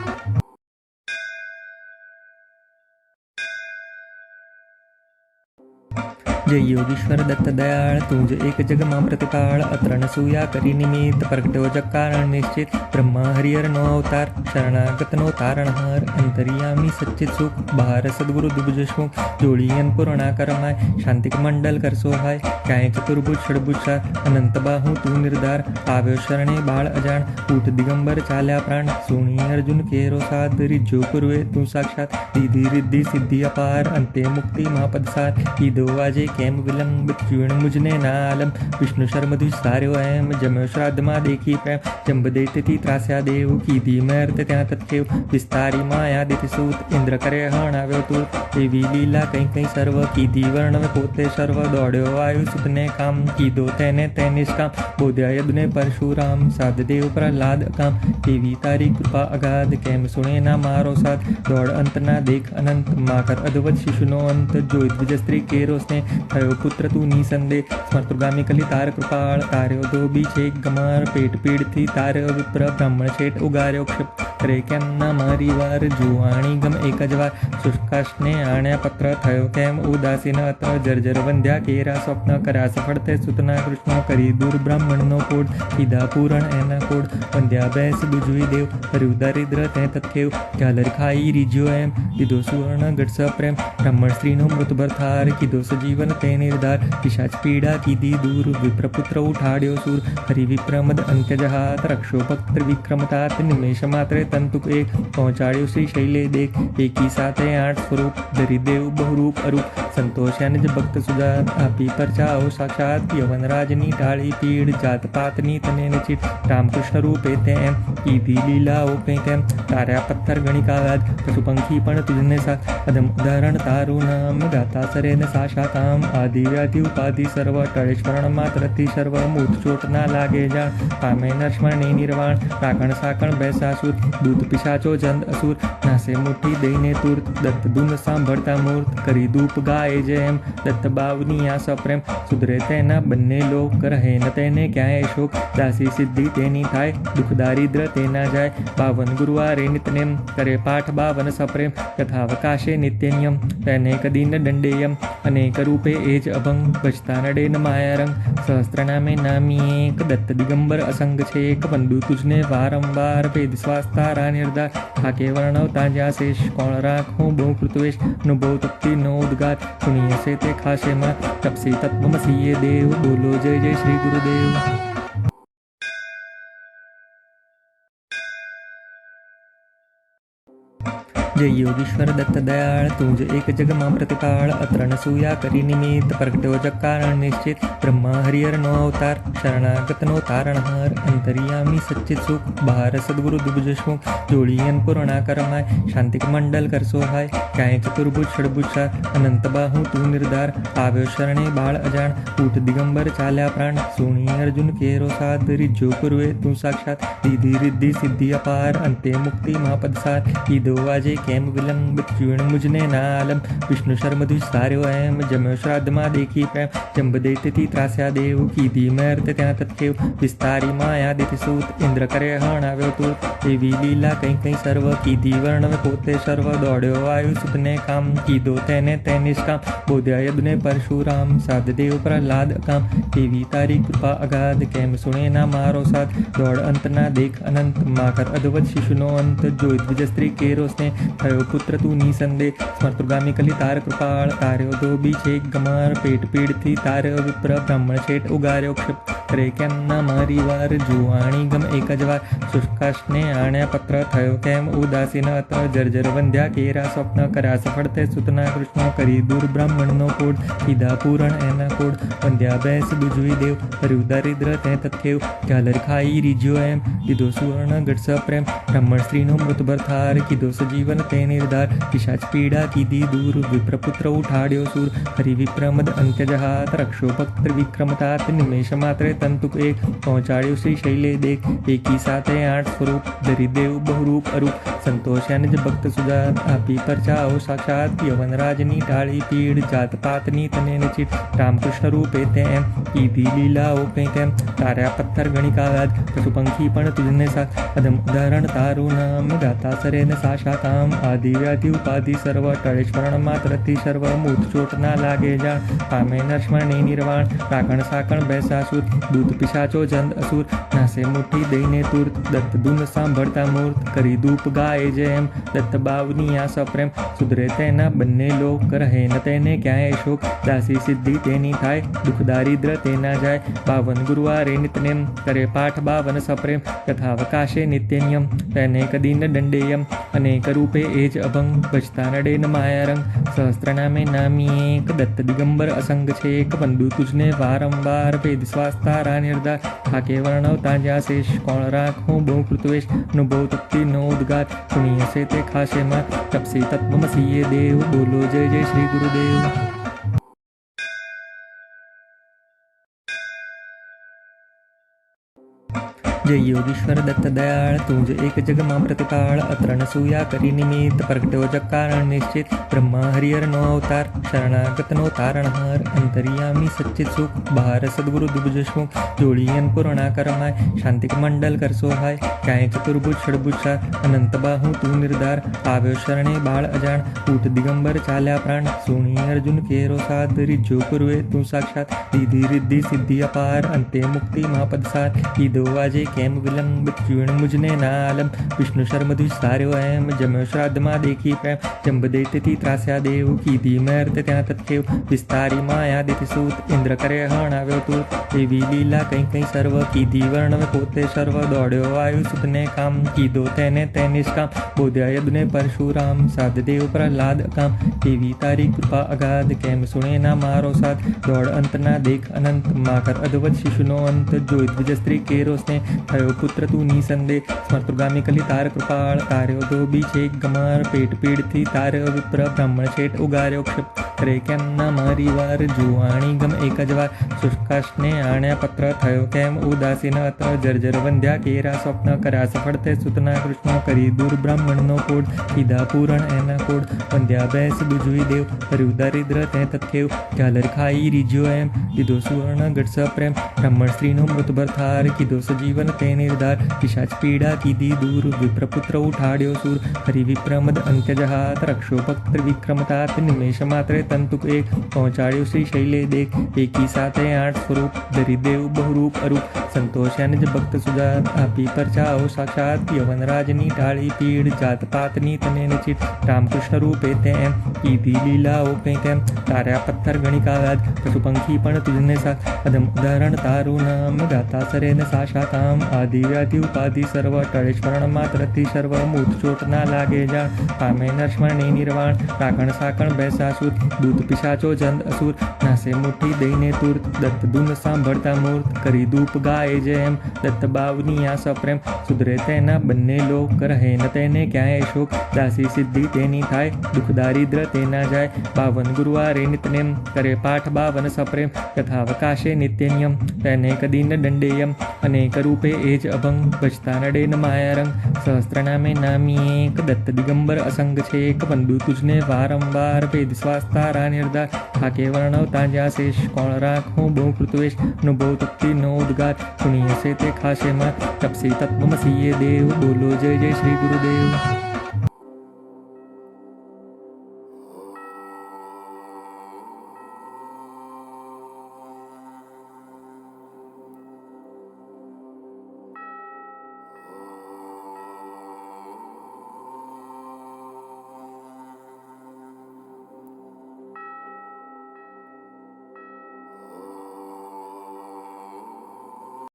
जय योगीश्वर दत्त दयाळ तुझ एक जग मां प्रतिपाळ अत्र न सूया करी निमित्त प्रगटो जग कारण निश्चित ब्रह्मा हरिहर नो अवतार शरणागत नो तारणहार अंतर्यामी सच्चित सुख बहार सद्गुरु दुबजशमुख जोड़ियन पूर्णा करमाय शांतिक मंडल कर सोहाय काय चतुर्भुज षडभुजा अनंत बाहु तू निर्धार આવ્યો શરણે બાળ અજાણ ઊઠ દિગંબર ચાલ્યા પ્રાણ સુણી અર્જુન કેરો સાધ રીજો પૂર્વે તું સાક્ષાત દીધી રિદ્ધિ સિદ્ધિ અપાર અંતે મુક્તિ મહાપદસાર કીધો આજે કેમ વિલંબ ચૂણ મુજને ના આલમ વિષ્ણુ શર્મ દ્વિસ્તાર્યો એમ જમ્યો શ્રાદ્ધમાં દેખી પ્રેમ જંબ દૈત્યથી ત્રાસ્યા દેવ કીધી મર્ત ત્યાં તત્કેવ વિસ્તારી માયા દિતિ સૂત ઇન્દ્ર કરે હણ આવ્યો તું એવી લીલા કંઈ કંઈ સર્વ કીધી વર્ણવે પોતે સર્વ દોડ્યો વાયુ સુતને કામ કીધો તેને તે નિષ્કામ બોધ્યા યદુને પરશુરામ સાધદેવ પ્રહલાદ કામ એવી તારી કૃપા અગાધ કેમ સુણે ના મારો સાથ દોડ અંતના દેખ અનંત માકર અદવત શિશુનો અંત જોઈ દ્વિજ સ્ત્રી કેરો સ્નેહ થયો પુત્ર તું નિસંદેહ સ્મર્તુગામી કલી તાર કૃપાળ તાર્યો ધોબી છે ગમાર પેટ પીડથી તાર્યો વિપ્ર બ્રાહ્મણ છેટ ઉગાર્યો ક્ષિપ કરે કેમ ના મારી વાર જુવાણી ગમ એક જ વાર શુષ્કાશને આણ્યા પત્ર થયો કેમ ઉદાસીન અત્ર જર્જર વંધ્યા કેરા સ્વપ્ન કર્યા સફળ તે સુતના કૃષ્ણ કરી દૂર બ્રાહ્મણનો કોડ કીધા પૂરણ એના કોડ વંધ્યા બેસ દુજવી દેવ કર્યું દારિદ્ર તે તથેવ ઝાલર ખાઈ રીજ્યો એમ દીધો સુવર્ણ ગઢ સપ્રેમ બ્રાહ્મણ સ્ત્રીનો મૃતભર થાર કીધો સજીવન તે નિર્ધાર પિશાચ પીડા કીધી દૂર વિપ્રપુત્ર ઉઠાડ્યો સૂર હરિ વિપ્રમદ અંત્ય જહાત રક્ષો ભક્ત વિક્રમતાત નિમેષ માત્રે તંતુક એક પહોંચાડ્યો શ્રી શૈલે દેખ એકી સાથે 8 સ્વરૂપ ધરી દેવ બહુરૂપ અરૂપ સંતોષ્યાન જ ભક્ત સુજાત આપી પરચાઓ સાક્ષાત યવનરાજની ટાળી પીડ જાત પાતની તને નચિત રામકૃષ્ણ રૂપે તેમ કીધી લીલાઓ કંઈ તેમ તાર્યા પથ્થર ગણિકાવાદ પશુ પંખી પણ તુજને સાથ અદમ ઉદાહરણ તારું નામ ગાતા સરે ને સાશા કામ આદિ વ્યાધિ ઉપાધિ સર્વ ટળે સ્મરણ માત્રથી સર્વ મૂર્ત ચોટ ના લાગે જાણ પામે નરસ્મરણે નિર્વાણ રાકણ સાકણ બેસાસુર દૂત પિશાચો જંદ અસુર નાસે મુઠ્ઠી દઈને તુર્ત દત્ત ધૂન સાંભળતા મૂર્ત કરી ધૂપ ગાય જેમ દત્ત બાવની આ સપ્રેમ સુધરે તેના બંને લોક રહે ન તેને ક્યાંય શોક દાસી સિદ્ધિ તેની થાય દુઃખ દારિદ્ર તેના જાય 52 ગુરુવારે નિતનેમ કરે પાઠ 52 સપ્રેમ યથાવકાશે નિત્ય નિયમ તેને કદી ન દંડેયમ અનેક રૂપે એ જ અભંગ ભજતા નડે ન માયારંગ સહસ્ત્ર નામે નામી એક દત્ત દિગંબર અસંગ છે એક બંધુ તુજને વારંવાર વેદ શ્વાસ તારા નિર્ધાર થાકે વર્ણવતા જ્યાં શેષ કોણ રાખું બહુ કૃતવેશ અનુભવ તપ્તિ નો ઉદ્ગાર સુણી હશે તે ખાશે માં તપસી તત્વમસીએ દેવ બોલો જય જય શ્રી ગુરુદેવ। जय योगीश्वर दत्त दयाळ तुझ एक जग मां प्रतिपाळ अत्र न सूया करी निमित्त प्रगटो जग कारण निश्चित ब्रह्मा हरिहर नो अवतार शरणागत नो तारणहार अंतर्यामी सच्चित सुख बहार सद्गुरु दुबजशमुख जोड़ियन पूर्णा करमाय शांतिक मंडल कर सोहाय काय चतुर्भुज षडभुजा अनंत बाहु तू निर्धार આવ્યો શરણે બાળ અજાણ ઊઠ દિગંબર ચાલ્યા પ્રાણ સુણી અર્જુન કેરો સાધ રીજો પૂર્વે તું સાક્ષાત દીધી રિદ્ધિ સિદ્ધિ અપાર અંતે મુક્તિ મહાપદસાર કીધો આજે કેમ વિલંબ ચૂણ મુજને ના આલમ વિષ્ણુ શર્મ દ્વિસ્તાર્યો એમ જમ્યો શ્રાદ્ધમાં દેખી પ્રેમ જંબ દૈત્યથી ત્રાસ્યા દેવ કીધી મર્ત ત્યાં તત્કેવ વિસ્તારી માયા દિતિ સૂત ઇન્દ્ર કરે હણ આવ્યો તું એવી લીલા કંઈ કંઈ સર્વ કીધી વર્ણવે પોતે સર્વ દોડ્યો વાયુ સુતને કામ કીધો તેને તે નિષ્કામ બોધ્યા યદુને પરશુરામ સાધદેવ પ્રહલાદ કામ એવી તારી કૃપા અગાધ કેમ સુણે ના મારો સાથ દોડ અંતના દેખ અનંત માકર અદવત શિશુનો અંત જોઈ દ્વિજ સ્ત્રી કેરો સ્નેહ થયો પુત્ર તું નિસંદેહ સ્મર્તુગામી કલી તાર કૃપાળ તાર્યો ધોબી છેક ગમાર પેટ પીડથી તાર્યો વિપ્ર બ્રાહ્મણ છેટ ઉગાર્યો ક્ષિપ કરે કેમ ના મારી વાર જુવાણી ગમ એક જ વાર શુષ્કાશને આણ્યા પત્ર થયો કેમ ઉદાસીન અત જર્જર વંધ્યા કેરા સ્વપ્ન કર્યા સફળ તે સુતના કૃષ્ણ કરી દૂર બ્રાહ્મણનો કોડ કીધા પૂરણ એના કોડ વંધ્યા બેસ દુજવી દેવ કર્યું દારિદ્ર તે તત્કેવ ઝાલર ખાઈ રીજ્યો એમ દીધો સુવર્ણ ગઢ સપ્રેમ બ્રાહ્મણ સ્ત્રીનો મૃતભર થાર કીધો સજીવન તે નિર્ધાર પિશાચ પીડા કીધી દૂર વિપ્રપુત્ર ઉઠાડ્યો સૂર હરિ વિપ્રમદ અંત્ય જહાત રક્ષો ભક્ત વિક્રમતાત નિમેષ માત્રે તંતુક એક પહોંચાડ્યો શ્રી શૈલે દેખ એકી સાથે 8 સ્વરૂપ ધરી દેવ બહુરૂપ અરૂપ સંતોષ્યા જ ભક્ત સુજાત આપી પરચાઓ સાક્ષાત યવનરાજની ટાળી પીડ જાત પાતની તને ચીટ રામકૃષ્ણ રૂપે તેમ કીધી લીલાઓ કંઈ તેમ તાર્યા પથ્થર ગણિકાવાદ પશુ પંખી પણ તુજને સાથ અધમ ઉદાહરણ તારું નામ ગાતા સરે ને સાશા કામ આદિ વ્યાધિ ઉપાધિ સર્વ ટળે સ્મરણ માત્રથી સર્વ મૂત ચોટ ના લાગે જાણ પામે નરસ્મરણે નિર્વાણ રાકણ સાકણ બેસાસુર દૂત પિશાચો જંદ અસુર નાસે મુઠ્ઠી દઈને તુર્ત દત્ત ધૂન સાંભળતા મૂર્ત કરી ધૂપ ગાય જેમ દત્ત બાવની આ સપ્રેમ સુધરે તેના બંને લોક રહે ન તેને ક્યાંય શોક દાસી સિદ્ધિ તેની થાય દુઃખ દારિદ્ર તેના જાય 52 ગુરુવારે નિતનેમ કરે પાઠ 52 સપ્રેમ યથાવકાશે નિત્ય નિયમ તેને કદી ન દંડેયમ અનેક રૂપે એ જ અભંગ ભજતા નડે ન માયારંગ સહસ્ત્ર નામે નામી એક દત્ત દિગંબર અસંગ છે એક બંધુ તુજને વારંવાર ભેદ શ્વાસ તારા નિર્ધાર થાકે વર્ણવતા જ્યાં શેષ કોણ રાખું બહુ કૃતવેશ અનુભવ તપ્તિ નો ઉદ્ગાર સુણી હશે તે ખાશે માં તપસી તત્વમસીએ દેવ બોલો જય જય શ્રી ગુરુદેવ। जय योगीश्वर दत्त दयाळ तुझ एक जग मां प्रतिपाळ अत्र न सूया करी निमित्त प्रगट्यो जग कारण निश्चित ब्रह्मा हरिहर नो अवतार शरणागत नो तारणहार अंतर्यामी सच्चित सुख बहार सद्गुरु दुबजशमुख जोड़ियन पूर्णा करमाय शांतिक मंडल कर सोहाय क्याय चतुर्भुज षडभुजा अनंत बाहु तू निर्धार આવ્યો શરણે બાળ અજાણ ઊઠ દિગંબર ચાલ્યા પ્રાણ સુણી અર્જુન કેરો સાથ રીજો પૂર્વે તું સાક્ષાત દીધી રિદ્ધિ સિદ્ધિ અપાર અંતે મુક્તિ મહાપદ સાર કીધો આજે કેમ વિલંબ જીવન મુજને ના આલમ વિષ્ણુ શર્મધુ સાર્યો એમ જમ્યો શ્રાદ્ધમાં દેખી પ્રેમ જંબ દૈત્યથી ત્રાસ્યા દેવ કીધી મર્ત ત્યાં તત્કેવ વિસ્તારી માયા દેતી સૂત ઇન્દ્ર કરે હણ આવ્યો તું એવી લીલા કંઈ કંઈ સર્વ કીધી વર્ણવે પોતે સર્વ દોડ્યો વાયુ સુતને કામ કીધો તેને તે નિષ્કામ બોધ્યા યદુને પરશુરામ સાધદેવ પ્રહલાદ કામ એવી તારી કૃપા અગાધ કેમ સુણે ના મારો સાથ દોડ અંતના દેખ અનંત માકર અદવત શિશુનો અંત જોઈ દ્વિજ સ્ત્રી કેરો સ્નેહ થયો પુત્ર તું નિસંદેહ સ્મર્તુગામી કલી તાર કૃપાળ તાર્યો ધોબી છેક ગમાર પેટ પીડથી તાર્યો વિપ્ર બ્રાહ્મણ છેટ ઉગાર્યો ક્ષિપ કરે કેમ ના મારી વાર જુવાણી ગમ એક જ વાર શુષ્કાશને આણ્યા પત્ર થયો કેમ ઉદાસીન અત જર્જર વંધ્યા કેરા સ્વપ્ન કર્યા સફળ તે સુતના કૃષ્ણ કરી દૂર બ્રાહ્મણનો કોડ કીધા પૂરણ એના કોડ વંધ્યા બેસ દુજવી દેવ કર્યું દારિદ્ર તે તત્કેવ ઝાલર ખાઈ રીજ્યો એમ દીધો સુવર્ણ ગઢ સપ્રેમ બ્રાહ્મણ સ્ત્રીનો મૃતભર થાર કીધો સજીવન તે નિર્ધાર પિશાચ પીડા કીધી દૂર વિપ્રપુત્ર ઉઠાડ્યો સૂર હરિ વિપ્રમદ અંત્ય જહાત રક્ષો ભક્ત વિક્રમતાત નિમેષ માત્રે તંતુક એક પહોંચાડ્યો શ્રી શૈલે દેખ એકી સાથે 8 સ્વરૂપ ધરી દેવ બહુરૂપ અરૂપ સંતોષ્યા જ ભક્ત સુજાત આપી પરચાઓ સાક્ષાત યવનરાજની ટાળી પીડ જાત પાતની તને ચીટ રામકૃષ્ણ રૂપે તેમ કીધી લીલાઓ કંઈ તેમ તાર્યા પથ્થર ગણિકાવાદ પશુ પંખી પણ તુજને સાથ અધમ ઉદાહરણ તારું નામ ગાતા સરે ને સાશા કામ આદિ વ્યાધિ ઉપાધિ સર્વ ટળે સ્મરણ માત્રથી સર્વ મૂત ચોટ ના લાગે જાણ પામે નરસ્મરણે નિર્વાણ રાકણ સાકણ બેસાસુર દૂત પિશાચો જંદ અસુર નાસે મુઠ્ઠી દઈને તુર્ત દત્ત ધૂન સાંભળતા મૂર્ત કરી ધૂપ ગાય જેમ દત્ત બાવની આ સપ્રેમ સુધરે તેના બંને લોક રહે ન તેને ક્યાંય શોક દાસી સિદ્ધિ તેની થાય દુઃખ દારિદ્ર તેના જાય 52 ગુરુવારે નિતનેમ કરે પાઠ 52 સપ્રેમ યથાવકાશે નિત્ય નિયમ તેને કદી ન દંડેયમ અનેક રૂપે એ જ અભંગ ભજતા નડે ન માયારંગ સહસ્ત્ર નામે નામી એક દત્ત દિગંબર અસંગ છે એક બંધુ તુજને વારંવાર ભેદ શ્વાસ તારા નિર્ધાર થાકે વર્ણવતા જ્યાં શેષ કોણ રાખું બહુ કૃતવેશ અનુભવ તપ્તિ નો ઉદ્ગાર સુણી હશે તે ખાશે માં તપસી તત્વમસીએ દેવ બોલો જય જય શ્રી ગુરુદેવ।